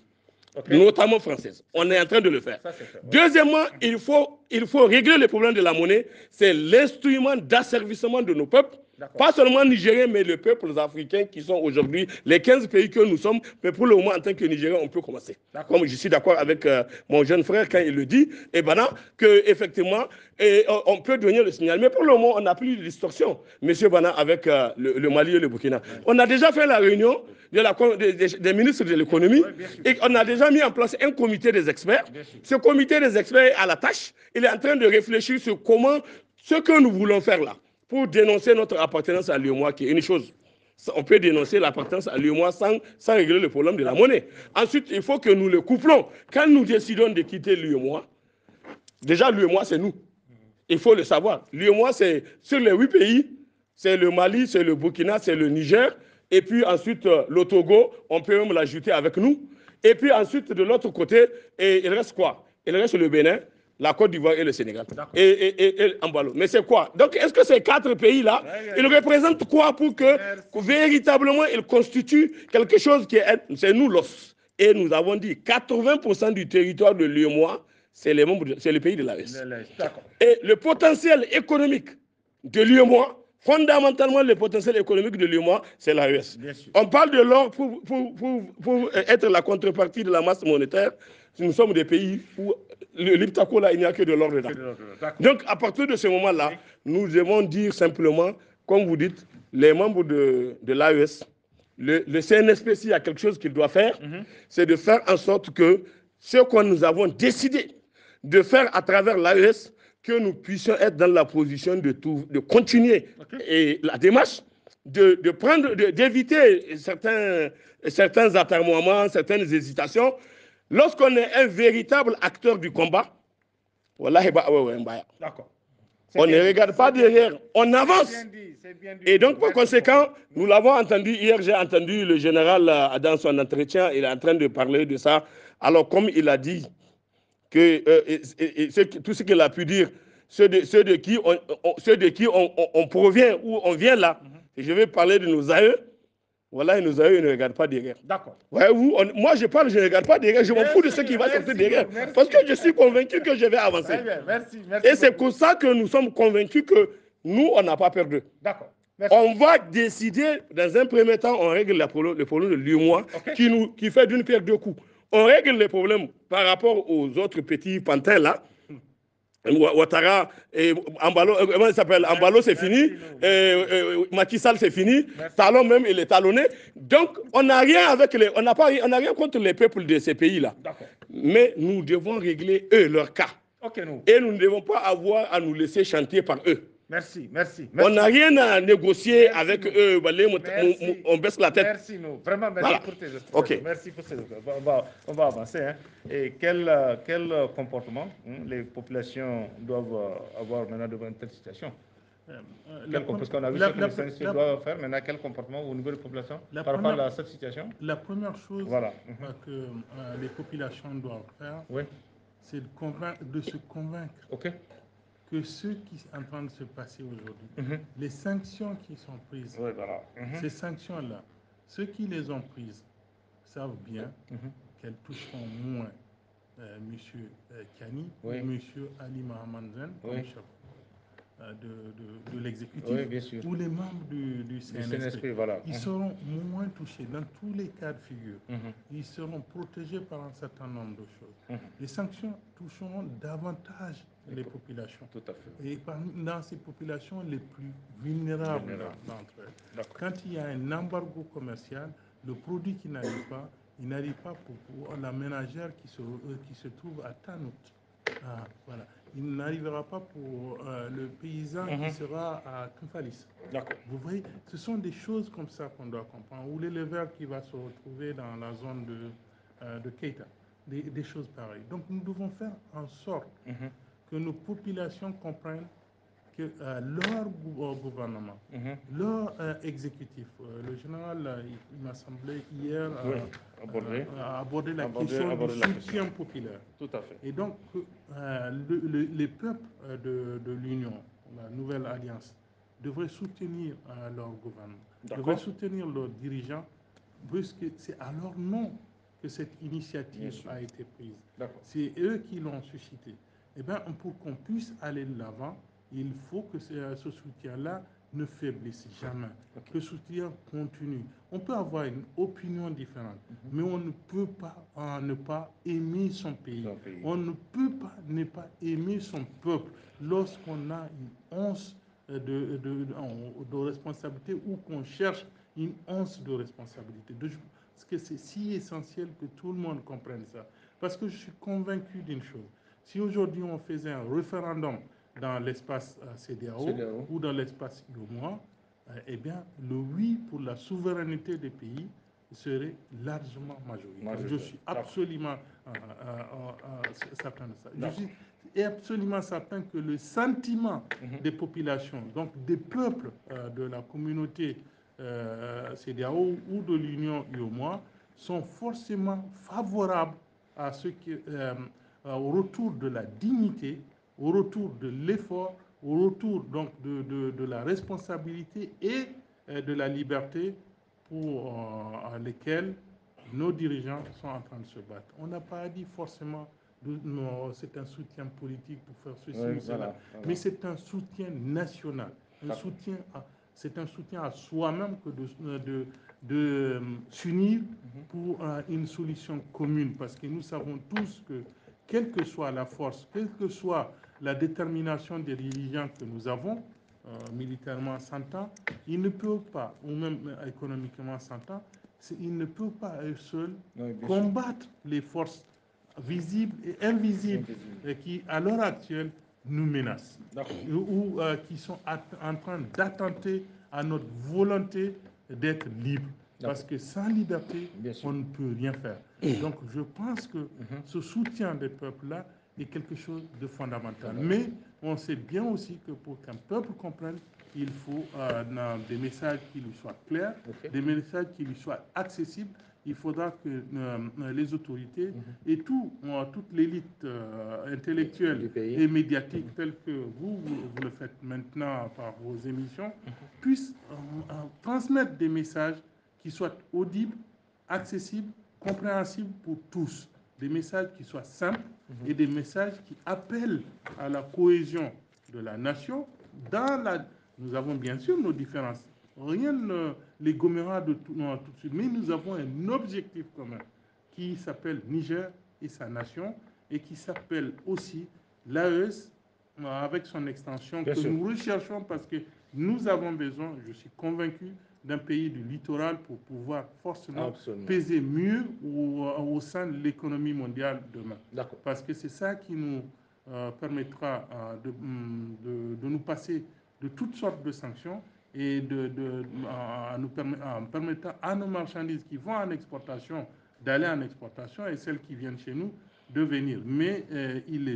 Notamment françaises. On est en train de le faire. Deuxièmement, il faut régler le problème de la monnaie. C'est l'instrument d'asservissement de nos peuples. Pas seulement nigériens, mais les peuples africains qui sont aujourd'hui les 15 pays que nous sommes. Mais pour le moment, en tant que Nigériens, on peut commencer. Comme je suis d'accord avec mon jeune frère quand il le dit, qu'effectivement, on peut donner le signal. Mais pour le moment, on n'a plus de distorsion, M. Bana, avec le Mali et le Burkina. On a déjà fait la réunion des ministres de l'économie et on a déjà mis en place un comité des experts. Ce comité des experts est à la tâche. Il est en train de réfléchir sur comment, ce que nous voulons faire là, pour dénoncer notre appartenance à l'UEMOA, qui est une chose. On peut dénoncer l'appartenance à l'UEMOA sans régler le problème de la monnaie. Ensuite, il faut que nous le couplons. Quand nous décidons de quitter l'UEMOA, déjà l'UEMOA, c'est nous. Il faut le savoir. L'UEMOA, c'est sur les 8 pays, c'est le Mali, c'est le Burkina, c'est le Niger. Et puis ensuite, le Togo, on peut même l'ajouter avec nous. Et puis ensuite, de l'autre côté, il reste quoi? Il reste le Bénin, la Côte d'Ivoire et le Sénégal. Et Ambalo. Mais c'est quoi? Donc, est-ce que ces 4 pays-là, ils représentent quoi pour que véritablement ils constituent quelque chose qui est... C'est nous l'os. Et nous avons dit 80% du territoire de l'UEMOA, c'est les pays de l'AES. Et le potentiel économique de l'UEMOA, fondamentalement, le potentiel économique de l'UEMOA, c'est l'AES. On parle de l'or pour être la contrepartie de la masse monétaire. Nous sommes des pays où le Liptako, là, il n'y a que de l'or dedans. Donc, à partir de ce moment-là, nous devons dire simplement, comme vous dites, les membres de l'AES, le CNSPC a quelque chose qu'il doit faire, c'est de faire en sorte que ce que nous avons décidé de faire à travers l'AES, que nous puissions être dans la position de continuer et la démarche, d'éviter certains atermoiements, certaines hésitations. Lorsqu'on est un véritable acteur du combat, on ne regarde pas derrière, on avance. Et donc, par conséquent, nous l'avons entendu hier, j'ai entendu le général dans son entretien, il est en train de parler de ça. Alors, comme il a dit, que tout ce qu'il a pu dire, ceux de qui on provient, ou on vient là, et je vais parler de nos aïeux, voilà, nos aïeux ne regardent pas derrière. D'accord. Moi, je parle, je ne regarde pas derrière, je m'en fous de ce qui va sortir derrière. Parce que je suis convaincu que je vais avancer. Merci, et c'est pour ça que nous sommes convaincus que nous, on n'a pas peur d'eux. D'accord. On va décider, dans un premier temps, on règle le problème de l'UEMOA, qui fait d'une pierre 2 coups. On règle les problèmes par rapport aux autres petits pantins là. Ouattara, Ambalo, comment il s'appelle? Ambalo, c'est fini. Macky Sall, c'est fini. Talon même, il est talonné. Donc, on n'a rien rien contre les peuples de ces pays-là. Mais nous devons régler eux, leur cas. Et nous ne devons pas avoir à nous laisser chanter par eux. Merci. On n'a rien à négocier avec eux. On baisse la tête. Merci, vraiment, merci pour tes explications. Merci pour ces explications. On va avancer. Hein. Et quel comportement les populations doivent avoir maintenant devant une telle situation? Parce qu'on a vu ce que les CNC doivent faire. Maintenant, quel comportement au niveau des populations par rapport à cette situation? La première chose que les populations doivent faire, c'est de se convaincre que ce qui est en train de se passer aujourd'hui, les sanctions qui sont prises, ces sanctions-là, ceux qui les ont prises savent bien qu'elles toucheront moins M. Kiani Oui. ou M. Ali Mohamed Zen comme Oui. chef de l'exécutif, Oui, bien sûr. ou les membres du CNSP. Voilà. Ils seront moins touchés dans tous les cas de figure. Mhm. Ils seront protégés par un certain nombre de choses. Mhm. Les sanctions toucheront davantage les populations. Tout à fait. Et dans ces populations les plus vulnérables d'entre elles. Quand il y a un embargo commercial, le produit qui n'arrive pas, il n'arrive pas pour la ménagère qui se trouve à Tanout. Voilà. Il n'arrivera pas pour le paysan qui sera à Kunfalis. Vous voyez, ce sont des choses comme ça qu'on doit comprendre. Ou l'éleveur qui va se retrouver dans la zone de Keita. Des choses pareilles. Donc nous devons faire en sorte que nos populations comprennent que leur gouvernement, leur exécutif, le général, il m'a semblé hier, a abordé la question du soutien populaire. Tout à fait. Et donc, les peuples de l'Union, la nouvelle alliance, devraient soutenir leur gouvernement, devraient soutenir leurs dirigeants, puisque c'est à leur nom que cette initiative a été prise. C'est eux qui l'ont suscité. Eh bien, pour qu'on puisse aller de l'avant, il faut que ce soutien-là ne faiblisse jamais, que ce soutien continue. On peut avoir une opinion différente, mais on ne peut pas ne pas aimer son pays. On ne peut pas ne pas aimer son peuple lorsqu'on a une once de responsabilité ou qu'on cherche une once de responsabilité. Parce que c'est si essentiel que tout le monde comprenne ça. Parce que je suis convaincu d'une chose. Si aujourd'hui on faisait un référendum dans l'espace CEDEAO ou dans l'espace IOMOA, eh bien, le oui pour la souveraineté des pays serait largement majoritaire. Je suis absolument certain de ça. Je suis absolument certain que le sentiment des populations, donc des peuples de la communauté CEDEAO ou de l'Union IOMOA, sont forcément favorables à ce au retour de la dignité, au retour de l'effort, au retour donc de la responsabilité et de la liberté pour lesquelles nos dirigeants sont en train de se battre. On n'a pas dit forcément c'est un soutien politique pour faire ceci ou cela, mais c'est un soutien national, c'est un soutien à soi-même que de s'unir pour une solution commune, parce que nous savons tous que quelle que soit la force, quelle que soit la détermination des dirigeants que nous avons, militairement s'entend, ils ne peuvent pas, ou même économiquement s'entend, ils ne peuvent pas eux seuls combattre les forces visibles et invisibles qui, à l'heure actuelle, nous menacent ou qui sont en train d'attenter à notre volonté d'être libre. Parce que sans liberté, on ne peut rien faire. Donc je pense que ce soutien des peuples-là est quelque chose de fondamental. Mais on sait bien aussi que pour qu'un peuple comprenne, il faut des messages qui lui soient clairs, des messages qui lui soient accessibles. Il faudra que les autorités et toute l'élite intellectuelle et médiatique, telle que vous le faites maintenant par vos émissions, puissent transmettre des messages qui soient audibles, accessibles, compréhensibles pour tous. Des messages qui soient simples et des messages qui appellent à la cohésion de la nation. Nous avons bien sûr nos différences. Rien ne les gommera tout de suite. Mais nous avons un objectif commun qui s'appelle Niger et sa nation et qui s'appelle aussi l'AES avec son extension que nous recherchons parce que nous avons besoin, je suis convaincu, d'un pays du littoral pour pouvoir forcément peser mieux au sein de l'économie mondiale demain. Parce que c'est ça qui nous permettra de nous passer de toutes sortes de sanctions et en permettant à nos marchandises qui vont en exportation d'aller en exportation et celles qui viennent chez nous de venir. Mais il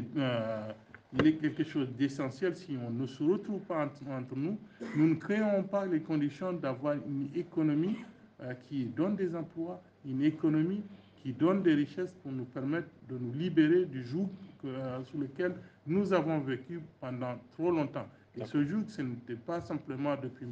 est quelque chose d'essentiel. Si on ne se retrouve pas entre nous, nous ne créons pas les conditions d'avoir une économie qui donne des emplois, une économie qui donne des richesses pour nous permettre de nous libérer du joug sous lequel nous avons vécu pendant trop longtemps. Et ce joug, ce n'était pas simplement depuis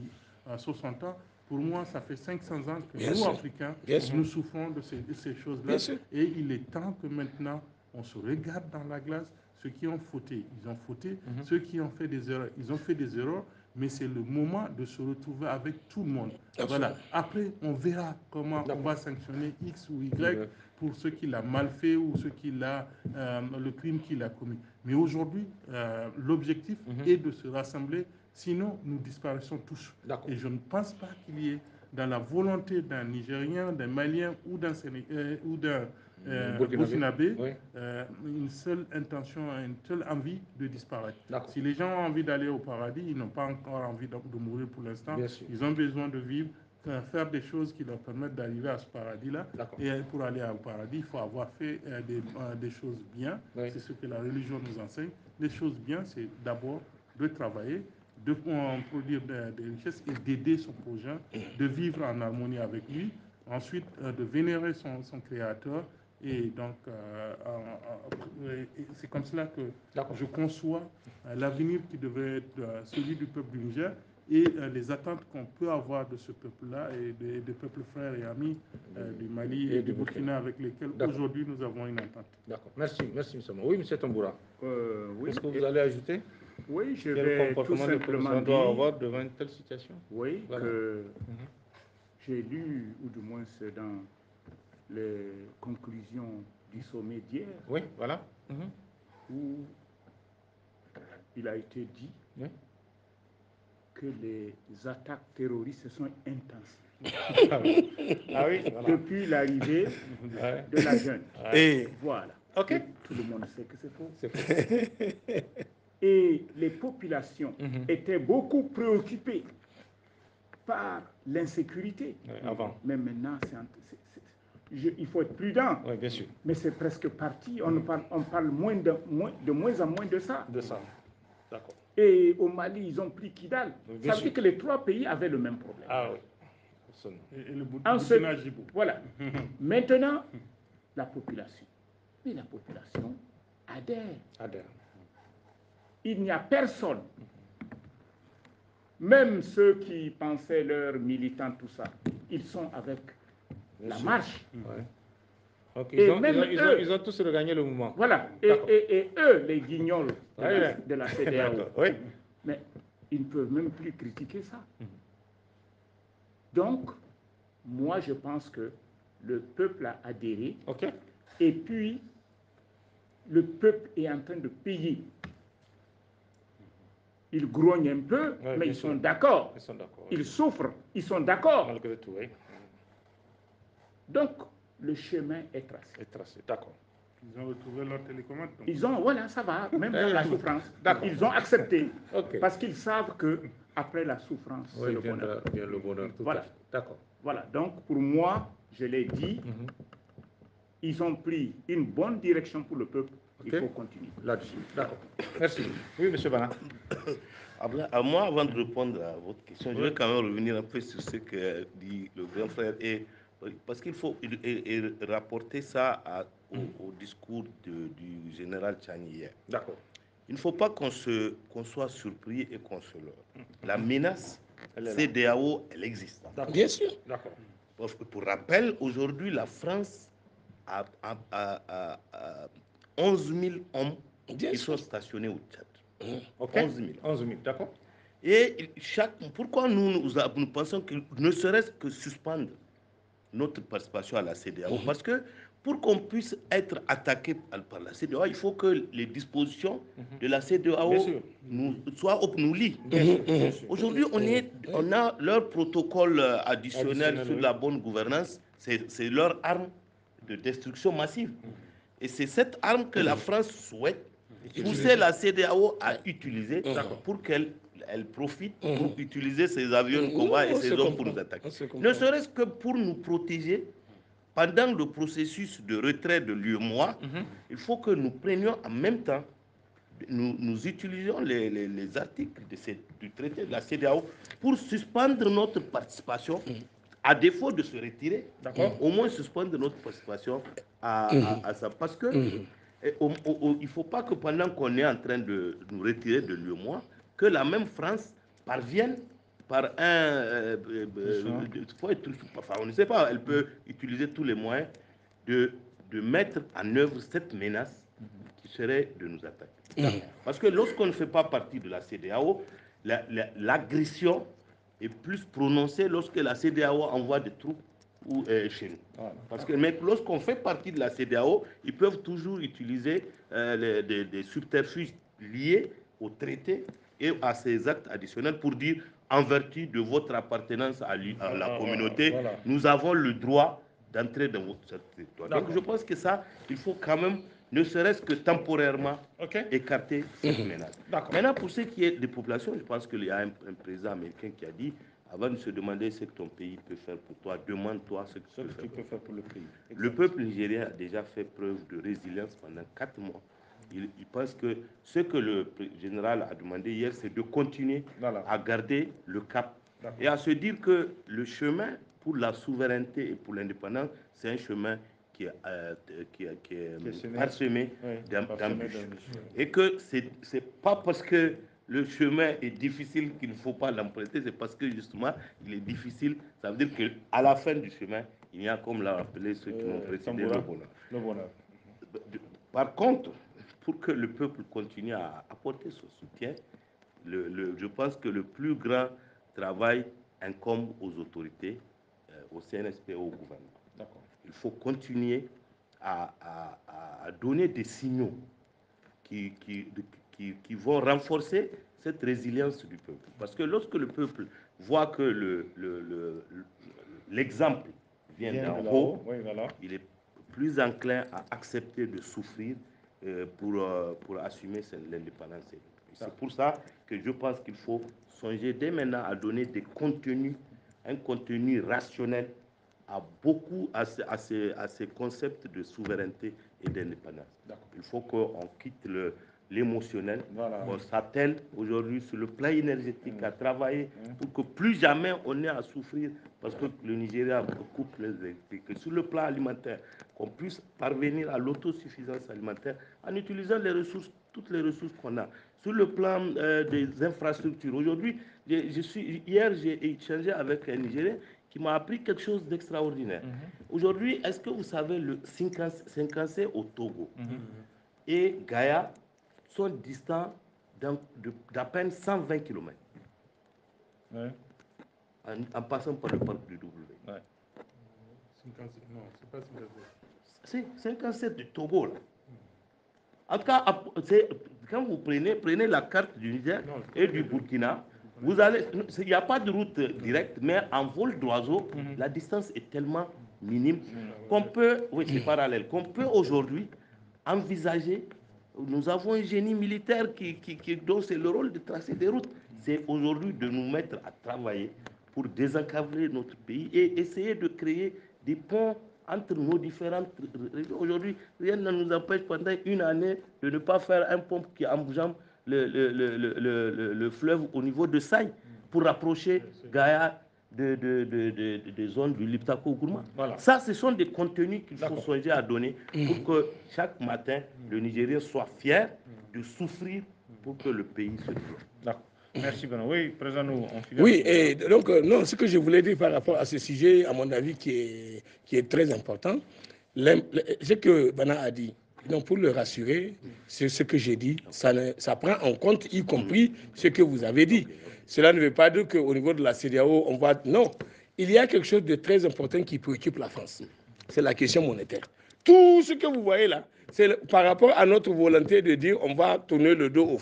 60 ans. Pour moi, ça fait 500 ans que nous, Africains, nous souffrons de ces choses-là. Et il est temps que maintenant, on se regarde dans la glace. Ceux qui ont fauté, ils ont fauté. Ceux qui ont fait des erreurs, ils ont fait des erreurs. Mais c'est le moment de se retrouver avec tout le monde. Voilà. Après, on verra comment on va sanctionner X ou Y pour ceux qui l'ont mal fait ou ceux qui l'ont le crime qu'il a commis. Mais aujourd'hui, l'objectif est de se rassembler. Sinon, nous disparaissons tous. Et je ne pense pas qu'il y ait dans la volonté d'un Nigérien, d'un Malien ou d'un Burkinabé une seule intention, une seule envie de disparaître. Si les gens ont envie d'aller au paradis, ils n'ont pas encore envie de mourir pour l'instant. Ils ont besoin de vivre, faire des choses qui leur permettent d'arriver à ce paradis-là. Et pour aller au paradis, il faut avoir fait des choses bien. C'est ce que la religion nous enseigne. Les choses bien, c'est d'abord de travailler, de produire des richesses et d'aider son prochain, de vivre en harmonie avec lui, ensuite de vénérer son créateur. Et donc, c'est comme cela que je conçois l'avenir qui devait être celui du peuple du Niger et les attentes qu'on peut avoir de ce peuple-là et des peuples frères et amis du Mali et du Burkina avec lesquels aujourd'hui nous avons une entente. D'accord. Merci, M. Oui, M. Tamboura. Oui. Est-ce que vous allez ajouter? Oui, je Quel vais comportement tout simplement on doit avoir devant une telle situation? Oui, que j'ai lu, ou du moins c'est dans les conclusions du sommet d'hier, oui, voilà, où il a été dit que les attaques terroristes se sont intensifiées. Ah oui, voilà. Depuis l'arrivée de la jeune. Et voilà. OK. Et tout le monde sait que c'est faux. C'est faux. Et les populations étaient beaucoup préoccupées par l'insécurité. Avant. Mais maintenant, il faut être prudent. Oui, bien sûr. Mais c'est presque parti. On parle de moins en moins de ça. De ça. D'accord. Et au Mali, ils ont pris Kidal. Bien Ça veut dire que les trois pays avaient le même problème. Ah oui. Et le Burkina Djibou. Voilà. Maintenant, la population. Mais la population adhère. Il n'y a personne, même ceux qui pensaient leurs militants, tout ça, ils sont avec la marche. Donc, Et ils ont tous regagné le mouvement. Voilà. Et eux, les guignols de la CEDEAO, mais ils ne peuvent même plus critiquer ça. Donc, moi, je pense que le peuple a adhéré. Et puis, le peuple est en train de payer. Ils grognent un peu, mais ils sont d'accord. Ils souffrent, ils sont d'accord. Malgré tout, oui. Donc, le chemin est tracé. D'accord. Ils ont retrouvé leur télécommande. Donc. Ils ont, voilà, ça va, même dans la souffrance. Ils ont accepté. Parce qu'ils savent que après la souffrance, c'est le bonheur. Le bonheur. Voilà. D'accord. Voilà. Donc, pour moi, je l'ai dit, ils ont pris une bonne direction pour le peuple. Il faut continuer. Là-dessus. D'accord. Merci. Oui, M. Bana. Moi, avant de répondre à votre question, je vais quand même revenir un peu sur ce que dit le grand frère. Parce qu'il faut rapporter ça au discours du général Tchani hier. D'accord. Il ne faut pas qu'on soit surpris et qu'on se leurre. La menace CEDEAO, elle existe. Bien sûr. D'accord. Pour rappel, aujourd'hui, la France a 11 000 hommes qui sont stationnés au Tchad. 11 000. 11 000, d'accord. Et pourquoi nous pensons que ne serait-ce que suspendre notre participation à la CEDEAO? Parce que pour qu'on puisse être attaqué par la CEDEAO, il faut que les dispositions de la CEDEAO nous lient. Aujourd'hui, on a leur protocole additionnel sur la bonne gouvernance, c'est leur arme de destruction massive. Et c'est cette arme que la France souhaite pousser la CEDEAO à utiliser pour qu'elle profite pour utiliser ses avions de combat et ses hommes pour nous attaquer. Ne serait-ce que pour nous protéger pendant le processus de retrait de l'UEMOA, il faut que nous prenions en même temps, nous utilisions les articles du traité de la CEDEAO pour suspendre notre participation, à défaut de se retirer, au moins suspendre notre participation à ça. Parce que il ne faut pas que pendant qu'on est en train de nous retirer de l'UEMOA, que la même France parvienne par on ne sait pas, elle peut utiliser tous les moyens de mettre en œuvre cette menace qui serait de nous attaquer. Parce que lorsqu'on ne fait pas partie de la CEDEAO, l'agression est plus prononcée lorsque la CEDEAO envoie des troupes chez nous. Parce que lorsqu'on fait partie de la CEDEAO, ils peuvent toujours utiliser des subterfuges liés au traité et à ces actes additionnels pour dire, en vertu de votre appartenance à la communauté, nous avons le droit d'entrer dans votre territoire. Donc je pense que ça, il faut quand même, ne serait-ce que temporairement, écarter cette menace. Maintenant, pour ce qui est des populations, je pense qu'il y a un président américain qui a dit, avant de se demander ce que ton pays peut faire pour toi, demande-toi ce que tu peux faire pour le pays. Le peuple nigérien a déjà fait preuve de résilience pendant 4 mois. Il pense que ce que le général a demandé hier, c'est de continuer à garder le cap et à se dire que le chemin pour la souveraineté et pour l'indépendance, c'est un chemin qui est parsemé d'embûches. Et que ce n'est pas parce que le chemin est difficile qu'il ne faut pas l'emprunter, c'est parce que justement, il est difficile. Ça veut dire qu'à la fin du chemin, il y a, comme l'a rappelé ceux qui m'ont précédé, le bonheur. Par contre, pour que le peuple continue à apporter son soutien, je pense que le plus grand travail incombe aux autorités, au CNSP et au gouvernement. Il faut continuer à donner des signaux qui vont renforcer cette résilience du peuple. Parce que lorsque le peuple voit que l'exemple vient d'en haut, il est plus enclin à accepter de souffrir pour assumer l'indépendance. C'est pour ça que je pense qu'il faut songer dès maintenant à donner des contenus, un contenu rationnel à ces concepts de souveraineté et d'indépendance. Il faut qu'on quitte l'émotionnel, on s'attelle aujourd'hui sur le plan énergétique à travailler pour que plus jamais on ait à souffrir parce que le Nigeria coupe l'électricité. Sur le plan alimentaire, qu'on puisse parvenir à l'autosuffisance alimentaire en utilisant toutes les ressources qu'on a. Sur le plan des infrastructures, aujourd'hui, hier j'ai échangé avec un Nigérien qui m'a appris quelque chose d'extraordinaire. Aujourd'hui, est-ce que vous savez, le Shinkansen au Togo et Gaïa sont distants d'à peine 120 km en passant par le parc du W. Non, c'est pas Shinkansen. C'est Shinkansen du Togo, là. En tout cas, quand vous prenez la carte du Niger et du Burkina, vous allez, il n'y a pas de route directe, mais en vol d'oiseau, la distance est tellement minime qu'on peut, c'est parallèle, qu'on peut aujourd'hui envisager. Nous avons un génie militaire dont c'est le rôle de tracer des routes. C'est aujourd'hui de nous mettre à travailler pour désenclaver notre pays et essayer de créer des ponts entre nos différentes régions. Aujourd'hui, rien ne nous empêche pendant une année de ne pas faire un pont qui enjambe le fleuve au niveau de Saï pour rapprocher Gaïa des zones du Liptako-Gourma. Ça, ce sont des contenus qu'il faut songer à donner pour que chaque matin, le Nigérien soit fier de souffrir pour que le pays se développe. D'accord. Merci, Benoît. Oui, Président, oui, et donc, non, ce que je voulais dire par rapport à ce sujet, à mon avis, qui est très important, ce que Bana a dit, donc pour le rassurer, c'est ce que j'ai dit, ça prend en compte, y compris ce que vous avez dit. Cela ne veut pas dire qu'au niveau de la CEDEAO, on va... Non, il y a quelque chose de très important qui préoccupe la France. C'est la question monétaire. Tout ce que vous voyez là, c'est par rapport à notre volonté de dire on va tourner le dos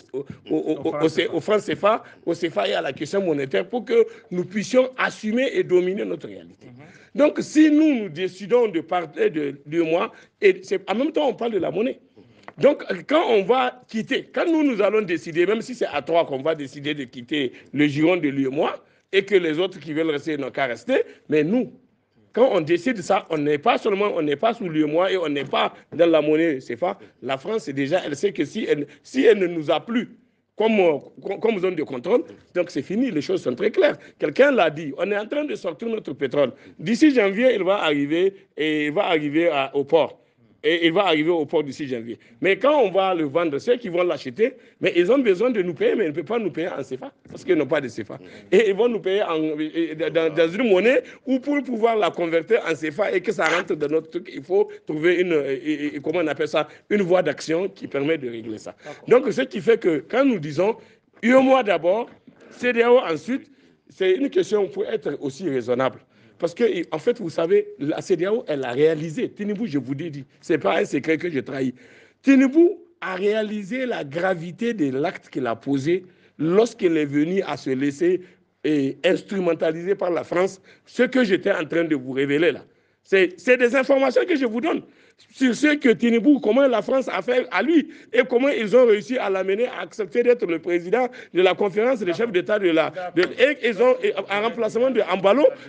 au franc CFA, au CFA et à la question monétaire pour que nous puissions assumer et dominer notre réalité. Donc si nous décidons de parler de moi, et en même temps on parle de la monnaie. Donc quand on va quitter, quand nous allons décider, même si c'est à 3 qu'on va décider de quitter le giron de l'UEMOA et que les autres qui veulent rester n'ont qu'à rester, mais nous, quand on décide ça, on n'est pas sous l'UEMOA et on n'est pas dans la monnaie CFA. La France, déjà, elle sait que si elle ne nous a plus comme zone de contrôle, donc c'est fini, les choses sont très claires. Quelqu'un l'a dit, on est en train de sortir notre pétrole. D'ici janvier, il va arriver au port. il va arriver au port d'ici janvier. Mais quand on va le vendre, ceux qui vont l'acheter, mais ils ont besoin de nous payer, mais ils ne peuvent pas nous payer en CFA parce qu'ils n'ont pas de CFA. Et ils vont nous payer dans une monnaie où pour pouvoir la convertir en CFA et que ça rentre dans notre truc, il faut trouver comment on appelle ça, une voie d'action qui permet de régler ça. Donc, ce qui fait que quand nous disons UEMOA d'abord, CEDEAO ensuite, c'est une question pour être aussi raisonnable. Parce que, en fait, vous savez, la CEDEAO, elle a réalisé. Tinubu, je vous l'ai dit, ce n'est pas un secret que je trahis. Tinubu a réalisé la gravité de l'acte qu'il a posé lorsqu'il est venu à se laisser instrumentaliser par la France, ce que j'étais en train de vous révéler là. C'est des informations que je vous donne sur ce que Tinubu, comment la France a fait à lui et comment ils ont réussi à l'amener à accepter d'être le président de la conférence des chefs d'État et ils ont un remplacement de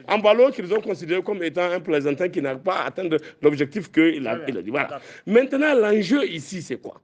Ambalo qu'ils ont considéré comme étant un plaisantin qui n'a pas atteint l'objectif qu'il a dit. Voilà. Maintenant, l'enjeu ici, c'est quoi?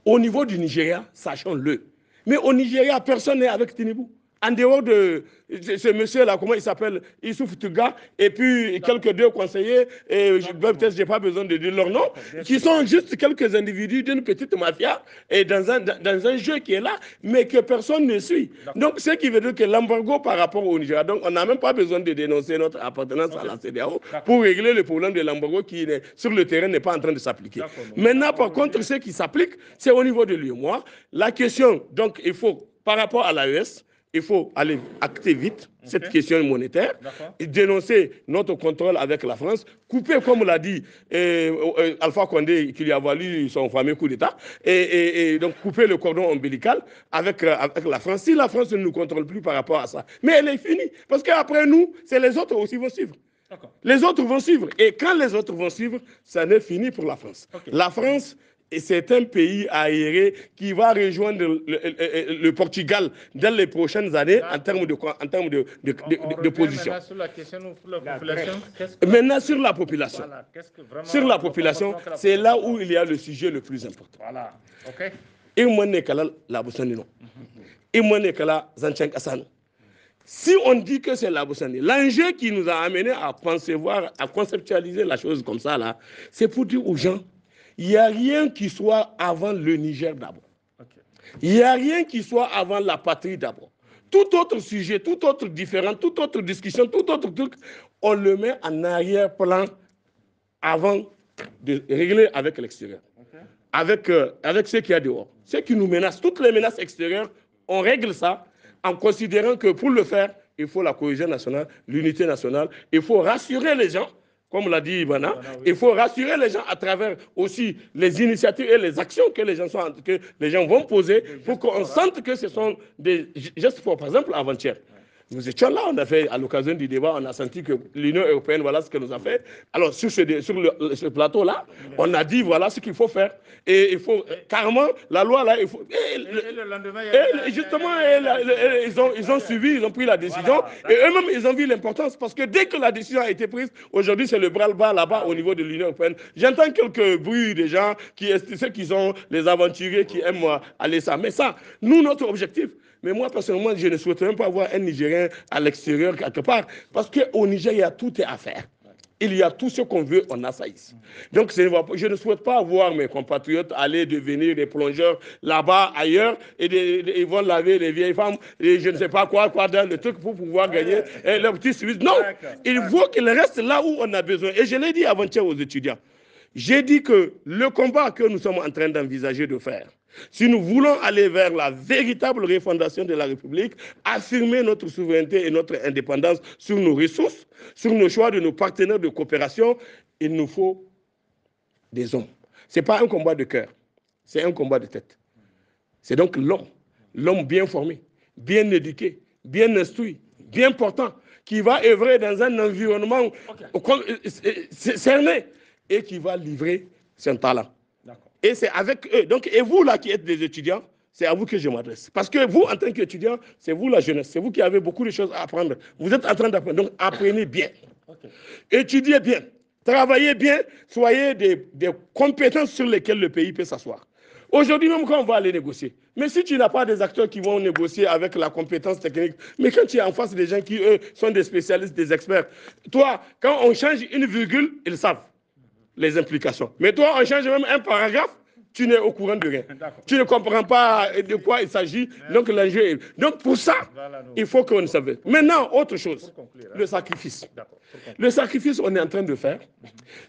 Au niveau du Nigeria, sachons-le. Mais au Nigeria, personne n'est avec Tinubu. En dehors de ce monsieur-là, comment il s'appelle, Issouf Tuga, et puis quelques deux conseillers, et peut-être je n'ai pas besoin de dire leur nom, qui sont juste quelques individus d'une petite mafia, et dans un jeu qui est là, mais que personne ne suit. Donc, ce qui veut dire que l'embargo par rapport au Nigeria, donc on n'a même pas besoin de dénoncer notre appartenance à la CEDEAO pour régler le problème de l'embargo qui, sur le terrain, n'est pas en train de s'appliquer. Maintenant, par contre, ce qui s'applique, c'est au niveau de l'UEMOA. La question, donc, il faut, par rapport à l'AES, il faut aller acter vite cette question monétaire, et dénoncer notre contrôle avec la France, couper, comme l'a dit Alpha Condé, qui lui a valu son fameux coup d'État, et donc couper le cordon ombilical avec la France. Si la France ne nous contrôle plus par rapport à ça, mais elle est finie, parce qu'après nous, c'est les autres aussi vont suivre. Les autres vont suivre, et quand les autres vont suivre, ça n'est fini pour la France. La France... Et c'est un pays aéré qui va rejoindre le Portugal dans les prochaines années en termes de position. Maintenant sur la question de la population. Maintenant sur la population. Voilà, sur la population, c'est là où il y a le sujet le plus important. Voilà, ok. Si on dit que c'est la Boussani, l'enjeu qui nous a amené à concevoir, à conceptualiser la chose comme ça, là, c'est pour dire aux gens, il n'y a rien qui soit avant le Niger d'abord. Il n'y a rien qui soit avant la patrie d'abord. Tout autre sujet, tout autre différent, toute autre discussion, tout autre truc, on le met en arrière-plan avant de régler avec l'extérieur. Avec ce qu'il y a dehors. Ce qui nous menace, toutes les menaces extérieures, on règle ça en considérant que pour le faire, il faut la cohésion nationale, l'unité nationale, il faut rassurer les gens. Comme l'a dit Ibana, il faut rassurer les gens à travers aussi les initiatives et les actions que les gens vont poser pour qu'on sente que ce sont des gestes forts. Par exemple, avant-hier, nous étions là, on a fait, à l'occasion du débat, on a senti que l'Union européenne, voilà ce qu'elle nous a fait. Alors, sur ce plateau-là, on a dit, voilà ce qu'il faut faire. Et il faut, carrément, la loi, là, il faut... Et le lendemain, justement, ils ont suivi, ils ont pris la décision. Voilà. Et eux-mêmes, ils ont vu l'importance. Parce que dès que la décision a été prise, aujourd'hui, c'est le bras-le-bas là-bas au niveau de l'Union européenne. J'entends quelques bruits des gens, ceux qui sont les aventuriers, qui aiment aller ça. Mais ça, nous, notre objectif, mais moi, personnellement, je ne souhaite même pas voir un Nigérien à l'extérieur quelque part. Parce qu'au Niger, il y a tout à faire. Il y a tout ce qu'on veut, on a ça ici. Donc, je ne souhaite pas voir mes compatriotes aller devenir des plongeurs là-bas, ailleurs, et ils vont laver les vieilles femmes, et je ne sais pas quoi dans le truc pour pouvoir gagner leur petit service. Non, il faut qu'ils restent là où on a besoin. Et je l'ai dit avant-hier aux étudiants. J'ai dit que le combat que nous sommes en train d'envisager de faire, si nous voulons aller vers la véritable refondation de la République, affirmer notre souveraineté et notre indépendance sur nos ressources, sur nos choix de nos partenaires de coopération, il nous faut des hommes. Ce n'est pas un combat de cœur, c'est un combat de tête. C'est donc l'homme bien formé, bien éduqué, bien instruit, bien portant, qui va œuvrer dans un environnement cerné et qui va livrer son talent. Et c'est avec eux. Donc, et vous là qui êtes des étudiants, c'est à vous que je m'adresse. Parce que vous, en tant qu'étudiants, c'est vous la jeunesse. C'est vous qui avez beaucoup de choses à apprendre. Vous êtes en train d'apprendre. Donc, apprenez bien. Étudiez bien. Travaillez bien. Soyez des compétences sur lesquelles le pays peut s'asseoir. Aujourd'hui, même quand on va aller négocier, mais si tu n'as pas des acteurs qui vont négocier avec la compétence technique, mais quand tu es en face des gens qui, eux, sont des spécialistes, des experts, toi, quand on change une virgule, ils savent. les implications. Mais toi, on change même un paragraphe, tu n'es au courant de rien. Tu ne comprends pas de quoi il s'agit. Donc, l'enjeu est... Donc, pour ça, il faut qu'on sache. Maintenant, autre chose, le sacrifice. Le sacrifice, on est en train de faire.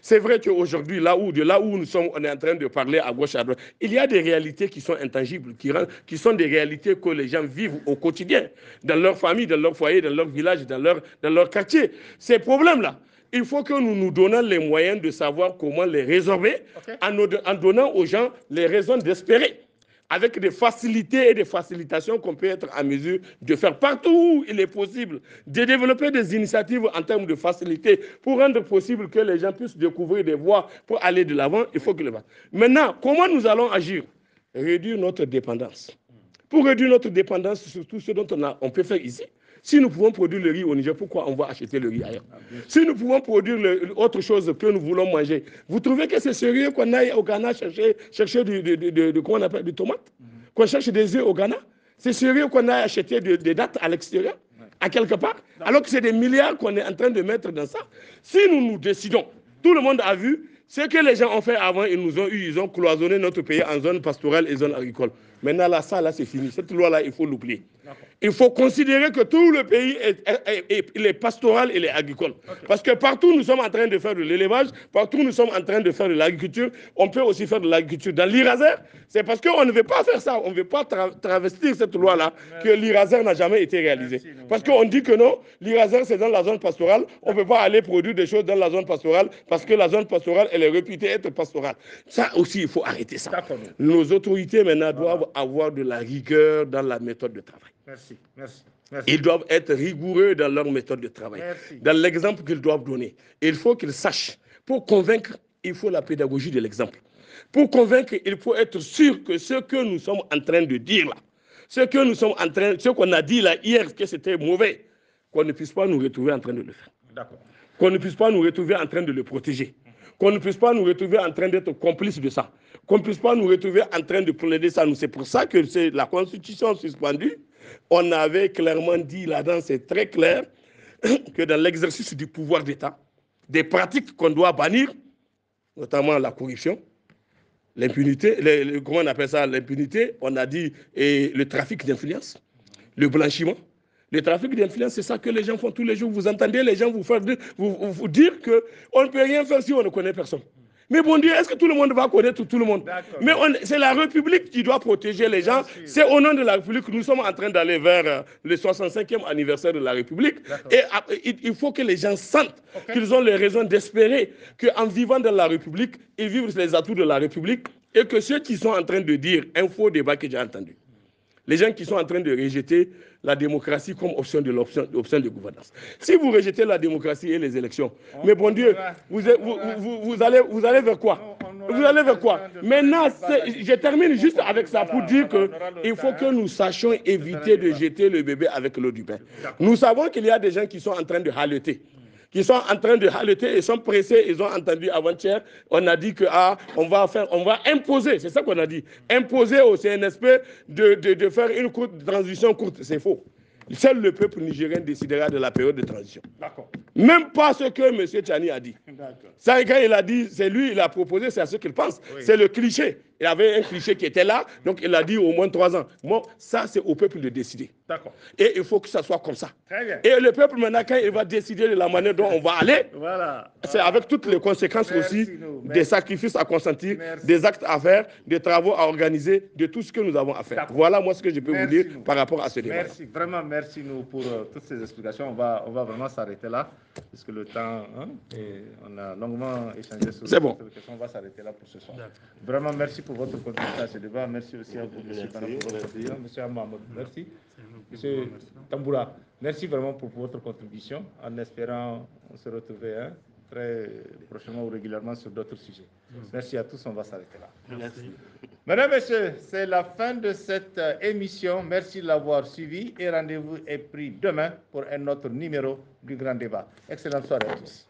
C'est vrai qu'aujourd'hui, de là où nous sommes, on est en train de parler à gauche, à droite. Il y a des réalités qui sont intangibles, qui sont des réalités que les gens vivent au quotidien, dans leur famille, dans leur foyer, dans leur village, dans leur quartier. Ces problèmes-là, il faut que nous nous donnions les moyens de savoir comment les résorber en donnant aux gens les raisons d'espérer, avec des facilités et des facilitations qu'on peut être en mesure de faire partout où il est possible, de développer des initiatives en termes de facilité pour rendre possible que les gens puissent découvrir des voies pour aller de l'avant. Il faut que le... Maintenant, comment nous allons agir? Réduire notre dépendance. Pour réduire notre dépendance sur tout ce dont on peut faire ici. Si nous pouvons produire le riz au Niger, pourquoi on va acheter le riz ailleurs? Si nous pouvons produire autre chose que nous voulons manger, vous trouvez que c'est sérieux qu'on aille au Ghana chercher comment on appelle, des tomates? Qu'on cherche des œufs au Ghana? C'est sérieux qu'on aille acheter des dattes à l'extérieur, à quelque part? Alors que c'est des milliards qu'on est en train de mettre dans ça. Si nous décidons, tout le monde a vu ce que les gens ont fait avant, ils ont cloisonné notre pays en zone pastorale et zone agricole. Maintenant, là, c'est fini. Cette loi-là, il faut l'oublier. Il faut considérer que tout le pays est pastoral et est agricole. Parce que partout, nous sommes en train de faire de l'élevage, partout, nous sommes en train de faire de l'agriculture. On peut aussi faire de l'agriculture. Dans l'Iraser, c'est parce qu'on ne veut pas faire ça. On ne veut pas travestir cette loi-là que l'Iraser n'a jamais été réalisé. Parce qu'on dit que non, l'Iraser, c'est dans la zone pastorale. On ne peut pas aller produire des choses dans la zone pastorale parce que la zone pastorale, elle est réputée être pastorale. Ça aussi, il faut arrêter ça. Nos autorités, maintenant, doivent avoir de la rigueur dans la méthode de travail. Merci. Ils doivent être rigoureux dans leur méthode de travail, dans l'exemple qu'ils doivent donner. Et il faut qu'ils sachent. Pour convaincre, il faut la pédagogie de l'exemple. Pour convaincre, il faut être sûr que ce que nous sommes en train de dire là, ce qu'on a dit là hier, que c'était mauvais, qu'on ne puisse pas nous retrouver en train de le faire. Qu'on ne puisse pas nous retrouver en train de le protéger. Qu'on ne puisse pas nous retrouver en train d'être complices de ça. Qu'on ne puisse pas nous retrouver en train de plaider ça. C'est pour ça que c'est la Constitution suspendue. On avait clairement dit là-dedans, c'est très clair, que dans l'exercice du pouvoir d'État, des pratiques qu'on doit bannir, notamment la corruption, l'impunité, comment on appelle ça, l'impunité, on a dit, et le trafic d'influence, le blanchiment. Le trafic d'influence, c'est ça que les gens font tous les jours. Vous entendez les gens vous dire qu'on ne peut rien faire si on ne connaît personne. Mais bon Dieu, est-ce que tout le monde va connaître tout le monde? Mais c'est la République qui doit protéger les gens. C'est au nom de la République que nous sommes en train d'aller vers le 65e anniversaire de la République. Et il faut que les gens sentent qu'ils ont les raisons d'espérer qu'en vivant dans la République, ils vivent les atouts de la République et que ceux qui sont en train de dire un faux débat que j'ai entendu, les gens qui sont en train de rejeter la démocratie comme option de gouvernance. Si vous rejetez la démocratie et les élections, mais bon Dieu, vous allez vers quoi? Vous allez vers quoi? Maintenant, je termine juste avec ça pour dire qu'il faut que nous sachions éviter de jeter le bébé avec l'eau du bain. Nous savons qu'il y a des gens qui sont en train de haleter. Et sont pressés, ils ont entendu avant-hier, on a dit que on va imposer, c'est ça qu'on a dit, imposer au CNSP de faire une transition courte, c'est faux. Seul le peuple nigérien décidera de la période de transition. Même pas ce que M. Tchani a dit. Ça, quand il a dit, c'est lui, il a proposé, c'est à ce qu'il pense. C'est le cliché. Il y avait un cliché qui était là, donc il a dit au moins 3 ans. Bon, ça, c'est au peuple de décider. Et il faut que ça soit comme ça. Et le peuple, maintenant, quand il va décider de la manière dont on va aller, c'est avec toutes les conséquences aussi, des sacrifices à consentir, des actes à faire, des travaux à organiser, de tout ce que nous avons à faire. Voilà, moi, ce que je peux vous dire par rapport à ce débat. Merci, vraiment, merci pour toutes ces explications. On va vraiment s'arrêter là, puisque le temps, et on a longuement échangé sur cette question. On va s'arrêter là pour ce soir. Vraiment, merci pour votre contribution à ce débat. Merci aussi à vous, M. Kana, pour votre contribution. M. Amamoud, merci. M. Tamboura, merci vraiment pour votre contribution, en espérant se retrouver très prochainement ou régulièrement sur d'autres sujets. Merci à tous, on va s'arrêter là. Merci. Mesdames, Messieurs, c'est la fin de cette émission. Merci de l'avoir suivi et rendez-vous est pris demain pour un autre numéro du Grand Débat. Excellente soirée à tous.